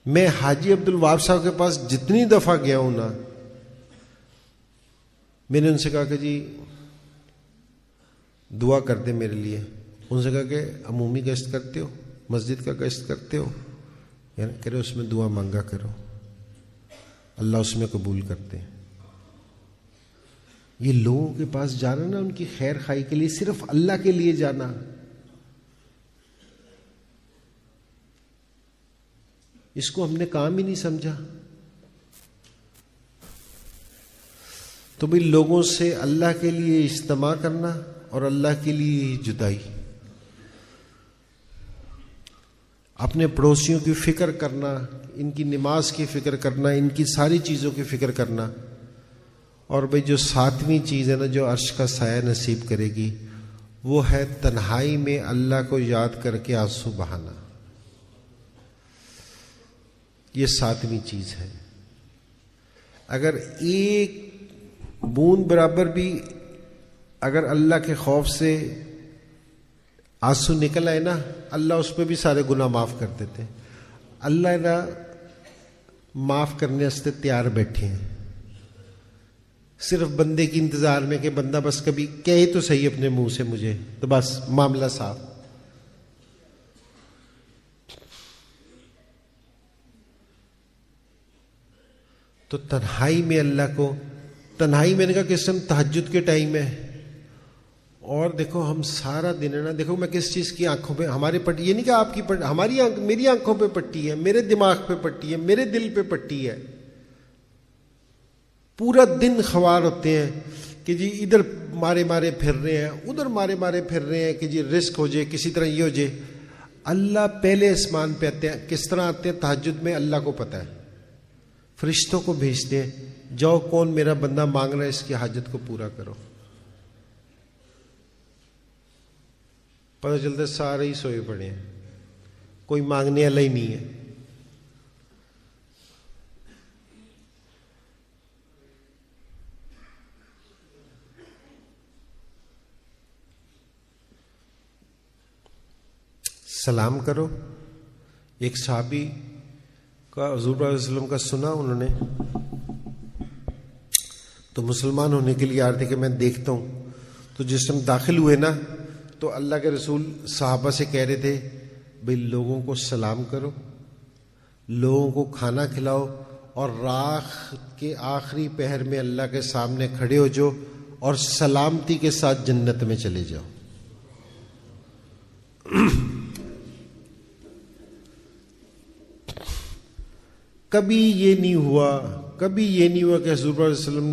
میں حاجی عبد الوہاب صاحب کے پاس جتنی دفعہ گیا ہوں نا، میں نے ان سے کہا کہ جی دعا کر دے میرے لیے. ان سے کہا کہ عمومی گشت کرتے ہو، مسجد کا گشت کرتے ہو، یعنی کہہ رہے اس میں دعا مانگا کرو، اللہ اس میں قبول کرتے ہیں. یہ لوگوں کے پاس جانا نا، ان کی خیر خواہی کے لیے، صرف اللہ کے لیے جانا، اس کو ہم نے کام ہی نہیں سمجھا. تو بھئی لوگوں سے اللہ کے لیے اجتماع کرنا اور اللہ کے لیے جدائی، اپنے پڑوسیوں کی فکر کرنا، ان کی نماز کی فکر کرنا، ان کی ساری چیزوں کی فکر کرنا، اور بھئی جو ساتویں چیز ہے نا جو عرش کا سایہ نصیب کرے گی، وہ ہے تنہائی میں اللہ کو یاد کر کے آنسو بہانا۔ یہ ساتویں چیز ہے۔ اگر ایک بوند برابر بھی اگر اللہ کے خوف سے آنسو نکل آئے نا، اللہ اس پہ بھی سارے گناہ معاف کر دیتے ہیں۔ اللہ نا معاف کرنے واسطے تیار بیٹھے ہیں، صرف بندے کی انتظار میں کہ بندہ بس کبھی کہے تو صحیح اپنے منہ سے مجھے، تو بس معاملہ صاف۔ تو تنہائی میں اللہ کو، تنہائی میں نے کہا کس ٹائم؟ تہجد کے ٹائم ہے۔ اور دیکھو ہم سارا دن ہے نا، دیکھو میں کس چیز کی آنکھوں پہ ہماری پٹی، یہ نہیں کہ آپ کی پٹی، ہماری میری آنکھوں پہ پٹی ہے، میرے دماغ پہ پٹی ہے، میرے دل پہ پٹی ہے۔ پورا دن خوار ہوتے ہیں کہ جی ادھر مارے مارے پھر رہے ہیں، ادھر مارے مارے پھر رہے ہیں کہ جی رزق ہو جائے، کسی طرح یہ ہو جائے۔ اللہ پہلے آسمان پہ آتے ہیں، کس طرح آتے ہیں؟ تہجد میں۔ اللہ کو پتہ ہے، فرشتوں کو بھیجتے ہیں، جاؤ کون میرا بندہ مانگ رہا ہے، اس کی حاجت کو پورا کرو۔ پتہ چلتا ہے سارے ہی سوئے پڑے ہیں، کوئی مانگنے والا ہی نہیں ہے۔ سلام کرو۔ ایک صحابی کا حضور صلی اللہ علیہ وسلم کا سنا انہوں نے، تو مسلمان ہونے کے لیے آ رہے تھے کہ میں دیکھتا ہوں، تو جس ٹائم داخل ہوئے نا تو اللہ کے رسول صحابہ سے کہہ رہے تھے بھئی لوگوں کو سلام کرو، لوگوں کو کھانا کھلاؤ، اور رات کے آخری پہر میں اللہ کے سامنے کھڑے ہو جاؤ اور سلامتی کے ساتھ جنت میں چلے جاؤ۔ کبھی یہ نہیں ہوا کہ حضور صلی اللہ علیہ وسلم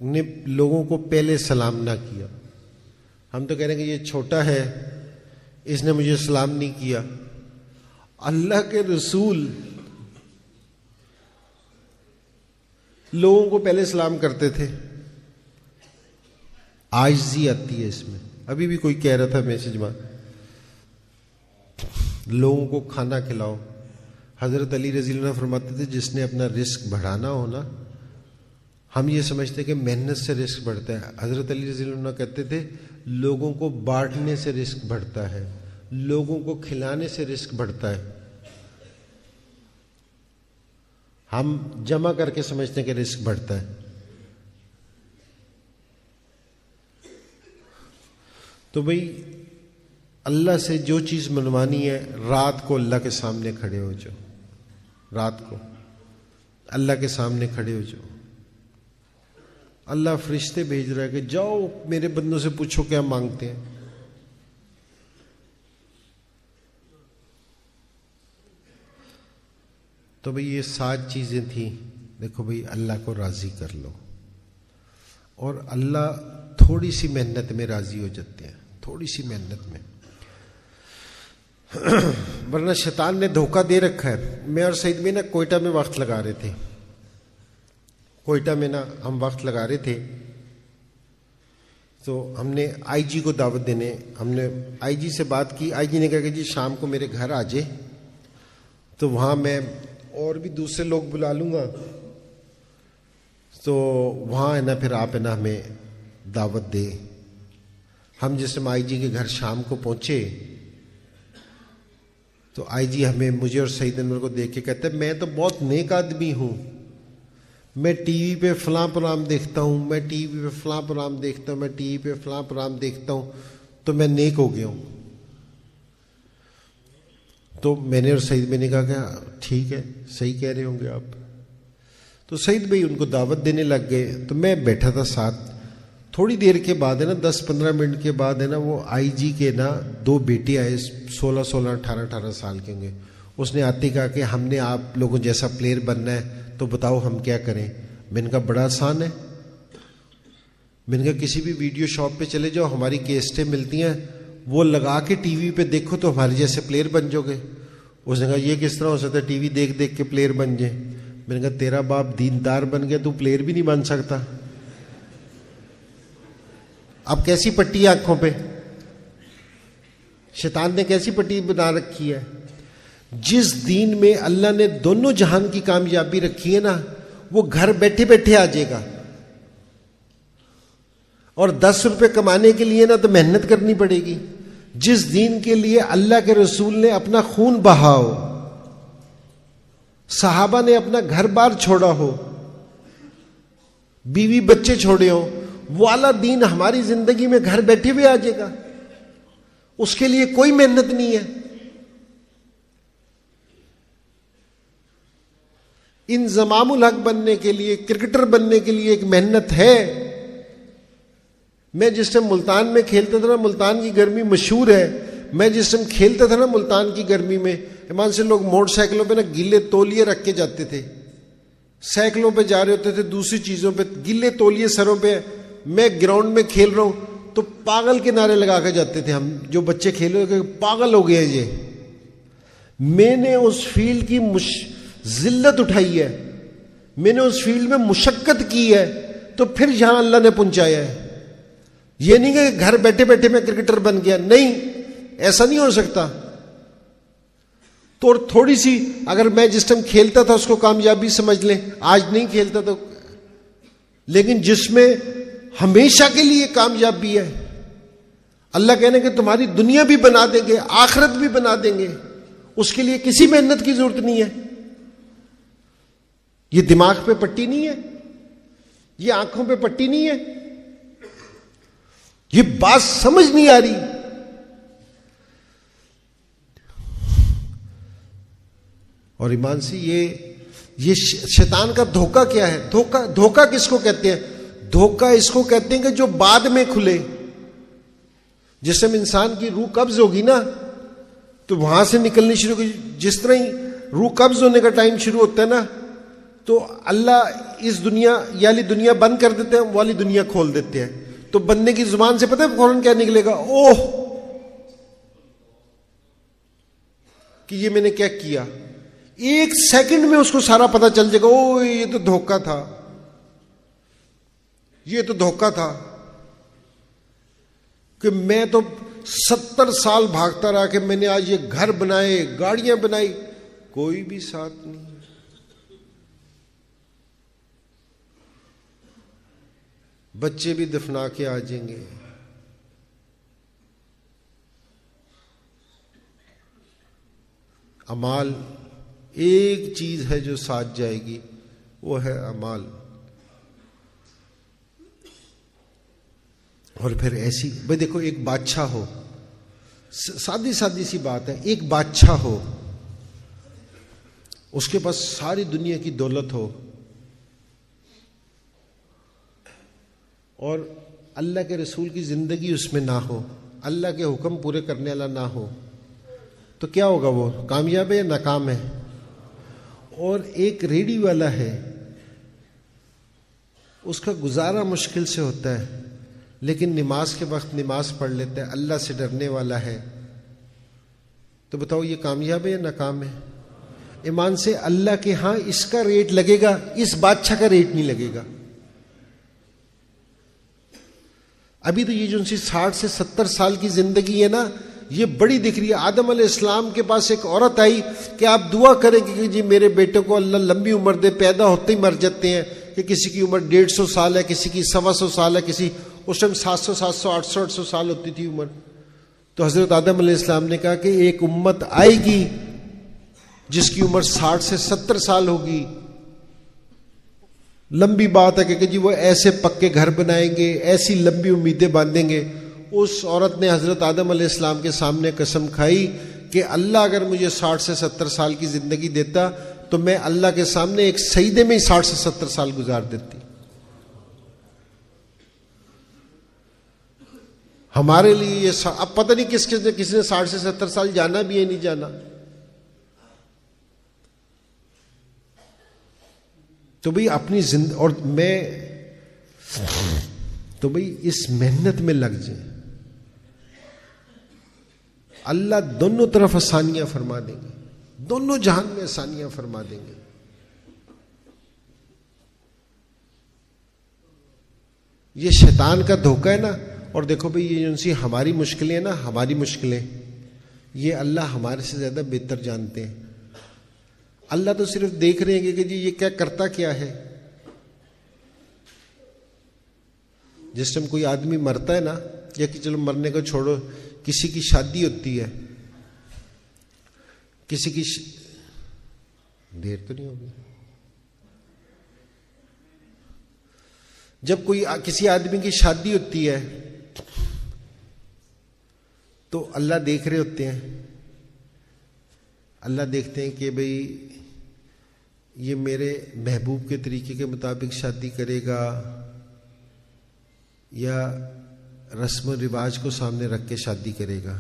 نے لوگوں کو پہلے سلام نہ کیا۔ ہم تو کہہ رہے ہیں کہ یہ چھوٹا ہے، اس نے مجھے سلام نہیں کیا۔ اللہ کے رسول لوگوں کو پہلے سلام کرتے تھے۔ عاجزی آتی ہے اس میں۔ ابھی بھی کوئی کہہ رہا تھا میسج میں، لوگوں کو کھانا کھلاؤ۔ حضرت علی رضی اللہ عنہ فرماتے تھے جس نے اپنا رزق بڑھانا ہو نا، ہم یہ سمجھتے کہ محنت سے رزق بڑھتا ہے، حضرت علی رضی اللہ عنہ کہتے تھے لوگوں کو بانٹنے سے رزق بڑھتا ہے، لوگوں کو کھلانے سے رزق بڑھتا ہے۔ ہم جمع کر کے سمجھتے ہیں کہ رزق بڑھتا ہے۔ تو بھئی اللہ سے جو چیز منوانی ہے، رات کو اللہ کے سامنے کھڑے ہو جاؤ، رات کو اللہ کے سامنے کھڑے ہو جاؤ۔ اللہ فرشتے بھیج رہا ہے کہ جاؤ میرے بندوں سے پوچھو کیا مانگتے ہیں۔ تو بھئی یہ 7 چیزیں تھیں۔ دیکھو بھئی اللہ کو راضی کر لو، اور اللہ تھوڑی سی محنت میں راضی ہو جاتے ہیں، تھوڑی سی محنت میں۔ ورنہ شیطان نے دھوکہ دے رکھا ہے۔ میں اور سعید میں نا کوئٹہ میں وقت لگا رہے تھے، کوئٹہ میں نا ہم وقت لگا رہے تھے، تو ہم نے آئی جی کو دعوت دینے، ہم نے آئی جی سے بات کی۔ آئی جی نے کہا کہ جی شام کو میرے گھر آ جائے، تو وہاں میں اور بھی دوسرے لوگ بلا لوں گا، تو وہاں ہے نا پھر آپ ہے نا ہمیں دعوت دے۔ ہم جس میں آئی جی کے گھر شام کو پہنچے تو آئی جی ہمیں، مجھے اور سعید انور کو دیکھ کے کہتے ہیں میں تو بہت نیک آدمی ہوں، میں ٹی وی پہ فلاں پروگرام دیکھتا ہوں، میں ٹی وی پہ فلاں پروگرام دیکھتا ہوں، میں ٹی وی پہ فلاں پروگرام دیکھتا ہوں، تو میں نیک ہو گیا ہوں۔ تو میں نے اور سعید میں نے کہا کہ ٹھیک ہے، صحیح کہہ رہے ہوں گے آپ۔ تو سعید بھائی ان کو دعوت دینے لگ گئے، تو میں بیٹھا تھا ساتھ۔ تھوڑی دیر کے بعد ہے نا 10-15 منٹ کے بعد ہے نا وہ آئی جی کے نا 2 بیٹے آئے، 16, 18 سال کے ہوں گے۔ اس نے آتے کہا کہ ہم نے آپ لوگوں جیسا پلیئر بننا ہے، تو بتاؤ ہم کیا کریں؟ میں نے کہا بڑا آسان ہے، میں نے کہا کسی بھی ویڈیو شاپ پہ چلے جاؤ, ہماری کیسٹیں ملتی ہیں, وہ لگا کے ٹی وی پہ دیکھو تو ہمارے جیسے پلیئر بن جاؤ گے. اس نے کہا یہ کس طرح ہو سکتا ہے ٹی وی دیکھ دیکھ کے پلیئر بن جائے؟ میں نے کہا تیرا باپ دیندار بن گیا, تو پلیئر بھی نہیں بن سکتا. اب کیسی پٹی ہے آنکھوں پہ, شیطان نے کیسی پٹی بنا رکھی ہے. جس دین میں اللہ نے دونوں جہان کی کامیابی رکھی ہے نا, وہ گھر بیٹھے بیٹھے آ جائے گا. اور 10 روپے کمانے کے لیے نا تو محنت کرنی پڑے گی. جس دین کے لیے اللہ کے رسول نے اپنا خون بہا ہو, صحابہ نے اپنا گھر بار چھوڑا ہو, بیوی بچے چھوڑے ہو, وہ والا دین ہماری زندگی میں گھر بیٹھے ہوئے آ جائے گا. اس کے لیے کوئی محنت نہیں ہے. انضمام الحق بننے کے لیے, کرکٹر بننے کے لیے ایک محنت ہے. میں جس ٹائم ملتان میں کھیلتا تھا نا, ملتان کی گرمی مشہور ہے, میں جس ٹائم کھیلتا تھا نا ملتان کی گرمی میں, ایمان سے لوگ موٹر سائیکلوں پہ نا گلے تولیے رکھ کے جاتے تھے, سائیکلوں پہ جا رہے ہوتے تھے, دوسری چیزوں پہ گلے تولیے سروں پہ. میں گراؤنڈ میں کھیل رہا ہوں تو پاگل کے نعرے لگا کے جاتے تھے ہم جو بچے کھیلے کہ پاگل ہو گئے یہ. میں نے اس فیلڈ کی ذلت اٹھائی ہے, میں نے اس فیلڈ میں مشقت کی ہے, تو پھر یہاں اللہ نے پہنچایا ہے. یہ نہیں کہ گھر بیٹھے بیٹھے میں کرکٹر بن گیا, نہیں, ایسا نہیں ہو سکتا. تو تھوڑی سی اگر میں جس ٹائم کھیلتا تھا اس کو کامیابی سمجھ لیں, آج نہیں کھیلتا تو, لیکن جس میں ہمیشہ کے لیے کامیابی ہے, اللہ کہنے کہ تمہاری دنیا بھی بنا دیں گے, آخرت بھی بنا دیں گے, اس کے لیے کسی محنت کی ضرورت نہیں ہے. یہ دماغ پہ پٹی نہیں ہے, یہ آنکھوں پہ پٹی نہیں ہے, یہ بات سمجھ نہیں آ رہی. اور ایمان سے یہ شیطان کا دھوکہ کیا ہے؟ دھوکہ کس کو کہتے ہیں؟ دھوکہ اس کو کہتے ہیں کہ جو بعد میں کھلے. جس میں انسان کی روح قبض ہوگی نا تو وہاں سے نکلنی شروع ہوگی. جس طرح ہی روح قبض ہونے کا ٹائم شروع ہوتا ہے نا, تو اللہ اس دنیا یہ والی دنیا بند کر دیتے ہیں, وہ والی دنیا کھول دیتے ہیں. تو بندے کی زبان سے پتہ ہے فوراً کیا نکلے گا؟ اوہ, کہ یہ میں نے کیا کیا. 1 سیکنڈ میں اس کو سارا پتہ چل جائے گا, اوہ یہ تو دھوکہ تھا, یہ تو دھوکہ تھا. کہ میں تو 70 سال بھاگتا رہا کہ میں نے آج یہ گھر بنائے, گاڑیاں بنائی, کوئی بھی ساتھ نہیں. بچے بھی دفنا کے آ جائیں گے. اعمال ایک چیز ہے جو ساتھ جائے گی, وہ ہے اعمال. اور پھر ایسی بھائی دیکھو, ایک بادشاہ ہو, سادی سی بات ہے, ایک بادشاہ ہو, اس کے پاس ساری دنیا کی دولت ہو, اور اللہ کے رسول کی زندگی اس میں نہ ہو, اللہ کے حکم پورے کرنے والا نہ ہو, تو کیا ہوگا؟ وہ کامیاب ہے یا ناکام ہے؟ اور ایک ریڈی والا ہے, اس کا گزارا مشکل سے ہوتا ہے, لیکن نماز کے وقت نماز پڑھ لیتا ہے, اللہ سے ڈرنے والا ہے, تو بتاؤ یہ کامیاب ہے یا ناکام ہے؟ ایمان سے اللہ کے ہاں اس کا ریٹ لگے گا, اس بادشاہ کا ریٹ نہیں لگے گا. ابھی تو یہ جو 60 سے 70 سال کی زندگی ہے نا, یہ بڑی دکھ رہی ہے. آدم علیہ السلام کے پاس ایک عورت آئی کہ آپ دعا کریں کہ جی میرے بیٹے کو اللہ لمبی عمر دے, پیدا ہوتے ہی مر جاتے ہیں, کہ کسی کی عمر 150 سال ہے, کسی کی 125 سال ہے, کسی اس ٹائم 700 800 سال ہوتی تھی عمر. تو حضرت آدم علیہ السلام نے کہا کہ ایک امت آئے گی جس کی عمر 60 سے 70 سال ہوگی. لمبی بات ہے کہ جی وہ ایسے پکے گھر بنائیں گے, ایسی لمبی امیدیں باندھیں گے. اس عورت نے حضرت آدم علیہ السلام کے سامنے قسم کھائی کہ اللہ اگر مجھے 60 سے 70 سال کی زندگی دیتا تو میں اللہ کے سامنے ایک سجدے میں ہی 60 سے 70 سال گزار دیتی. ہمارے لیے یہ اب پتہ نہیں کسی نے 60 سے 70 سال جانا بھی ہے نہیں جانا. تو بھئی اپنی اور میں تو بھئی اس محنت میں لگ جائیں، اللہ دونوں طرف آسانیاں فرما دیں گے، دونوں جہان میں آسانیاں فرما دیں گے۔ یہ شیطان کا دھوکہ ہے نا۔ اور دیکھو بھئی یہ جو سی ہماری مشکلیں ہیں نا، ہماری مشکلیں، یہ اللہ ہمارے سے زیادہ بہتر جانتے ہیں۔ اللہ تو صرف دیکھ رہے ہیں کہ جی یہ کیا کرتا کیا ہے۔ جس ٹائم کوئی آدمی مرتا ہے نا، یا کہ چلو مرنے کو چھوڑو، کسی کی شادی ہوتی ہے، کسی کی دیر تو نہیں ہوگی، جب کوئی کسی آدمی کی شادی ہوتی ہے تو اللہ دیکھ رہے ہوتے ہیں، اللہ دیکھتے ہیں کہ بھئی یہ میرے محبوب کے طریقے کے مطابق شادی کرے گا یا رسم و رواج کو سامنے رکھ کے شادی کرے گا۔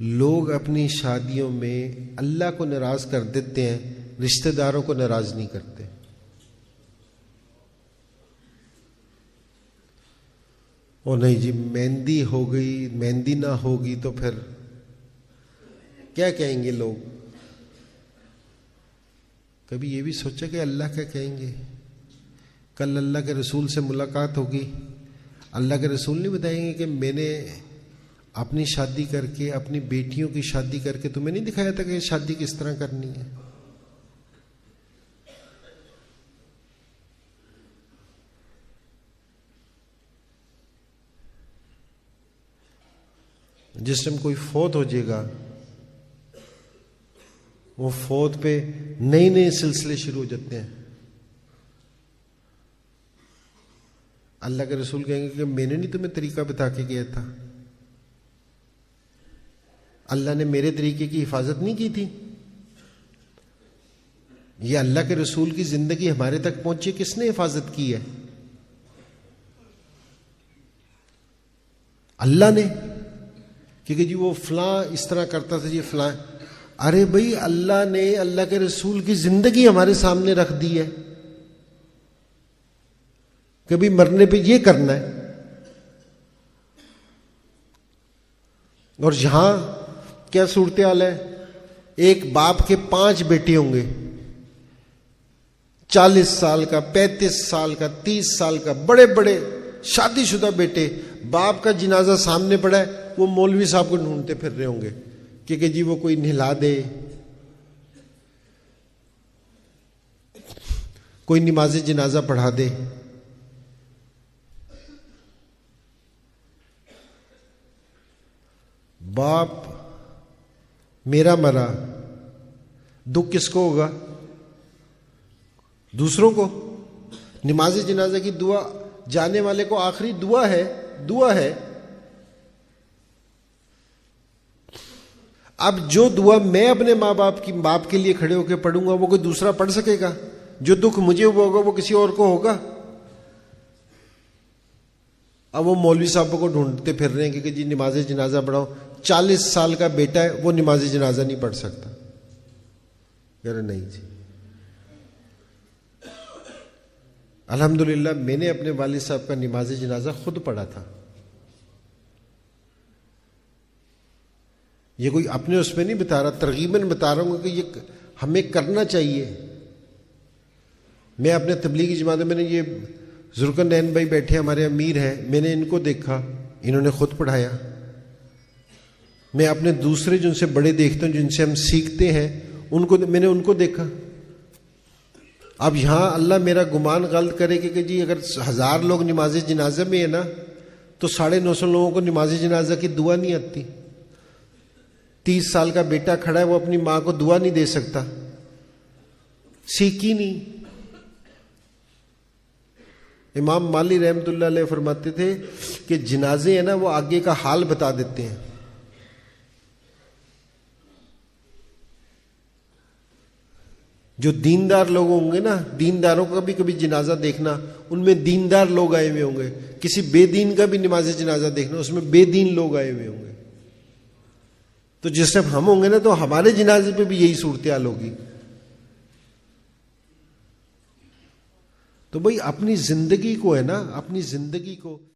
لوگ اپنی شادیوں میں اللہ کو ناراض کر دیتے ہیں، رشتہ داروں کو ناراض نہیں کرتے۔ اور نہیں جی مہندی ہو گئی، مہندی نہ ہوگی تو پھر کیا کہیں گے لوگ؟ کبھی یہ بھی سوچا کہ اللہ کیا کہیں گے؟ کل اللہ کے رسول سے ملاقات ہوگی، اللہ کے رسول نہیں بتائیں گے کہ میں نے اپنی شادی کر کے، اپنی بیٹیوں کی شادی کر کے تمہیں نہیں دکھایا تھا کہ شادی کس طرح کرنی ہے؟ جس ٹائم کوئی فوت ہو جائے گا، وہ فوت پہ نئے نئے سلسلے شروع ہو جاتے ہیں۔ اللہ کے رسول کہیں گے کہ میں نے نہیں تمہیں طریقہ بتا کے گیا تھا؟ اللہ نے میرے طریقے کی حفاظت نہیں کی تھی؟ یہ اللہ کے رسول کی زندگی ہمارے تک پہنچی، کس نے حفاظت کی ہے؟ اللہ نے، کیونکہ جی وہ فلاں اس طرح کرتا تھا، جی فلاں۔ ارے بھائی اللہ نے اللہ کے رسول کی زندگی ہمارے سامنے رکھ دی ہے، کبھی مرنے پہ یہ کرنا ہے۔ اور یہاں کیا صورتحال ہے؟ ایک باپ کے 5 بیٹے ہوں گے، 40 سال کا، 35 سال کا، 30 سال کا، بڑے بڑے شادی شدہ بیٹے۔ باپ کا جنازہ سامنے پڑا ہے، وہ مولوی صاحب کو ڈھونڈتے پھر رہے ہوں گے کہ جی وہ کوئی نہلا دے، کوئی نماز جنازہ پڑھا دے۔ باپ میرا مرا، دکھ کس کو ہوگا؟ دوسروں کو۔ نماز جنازہ کی دعا جانے والے کو آخری دعا ہے، دعا ہے۔ اب جو دعا میں اپنے ماں باپ کے لیے کھڑے ہو کے پڑھوں گا، وہ کوئی دوسرا پڑھ سکے گا؟ جو دکھ مجھے ہوگا وہ کسی اور کو ہوگا؟ اب وہ مولوی صاحبوں کو ڈھونڈتے پھر رہے ہیں کہ جی نماز جنازہ پڑھاؤ۔ 40 سال کا بیٹا ہے، وہ نماز جنازہ نہیں پڑھ سکتا۔ کہہ رہے نہیں جی، الحمدللہ میں نے اپنے والد صاحب کا نماز جنازہ خود پڑھا تھا۔ یہ کوئی اپنے اس میں نہیں بتا رہا، ترغیباً بتا رہا ہوں کہ یہ ہمیں کرنا چاہیے۔ میں اپنے تبلیغی جماعت میں نے یہ ذوالقرنین بھائی بیٹھے ہمارے امیر ہیں، میں نے ان کو دیکھا، انہوں نے خود پڑھایا۔ میں اپنے دوسرے جن سے بڑے دیکھتا ہوں، جن سے ہم سیکھتے ہیں، میں نے ان کو دیکھا۔ اب یہاں اللہ میرا گمان غلط کرے کہ جی اگر 1000 لوگ نماز جنازہ میں ہیں نا، تو 950 لوگوں کو نماز جنازہ کی دعا نہیں آتی۔ 30 سال کا بیٹا کھڑا ہے، وہ اپنی ماں کو دعا نہیں دے سکتا، سیکھی نہیں۔ امام مالی رحمۃ اللہ علیہ فرماتے تھے کہ جنازے ہیں نا، وہ آگے کا حال بتا دیتے ہیں۔ جو دیندار لوگ ہوں گے نا، دینداروں کا بھی کبھی جنازہ دیکھنا، ان میں دیندار لوگ آئے ہوئے ہوں گے۔ کسی بے دین کا بھی نماز جنازہ دیکھنا، اس میں بے دین لوگ آئے ہوئے ہوں گے۔ تو جس ٹائم ہم ہوں گے نا، تو ہمارے جنازے پہ بھی یہی صورتحال ہوگی۔ تو بھائی اپنی زندگی کو ہے نا، اپنی زندگی کو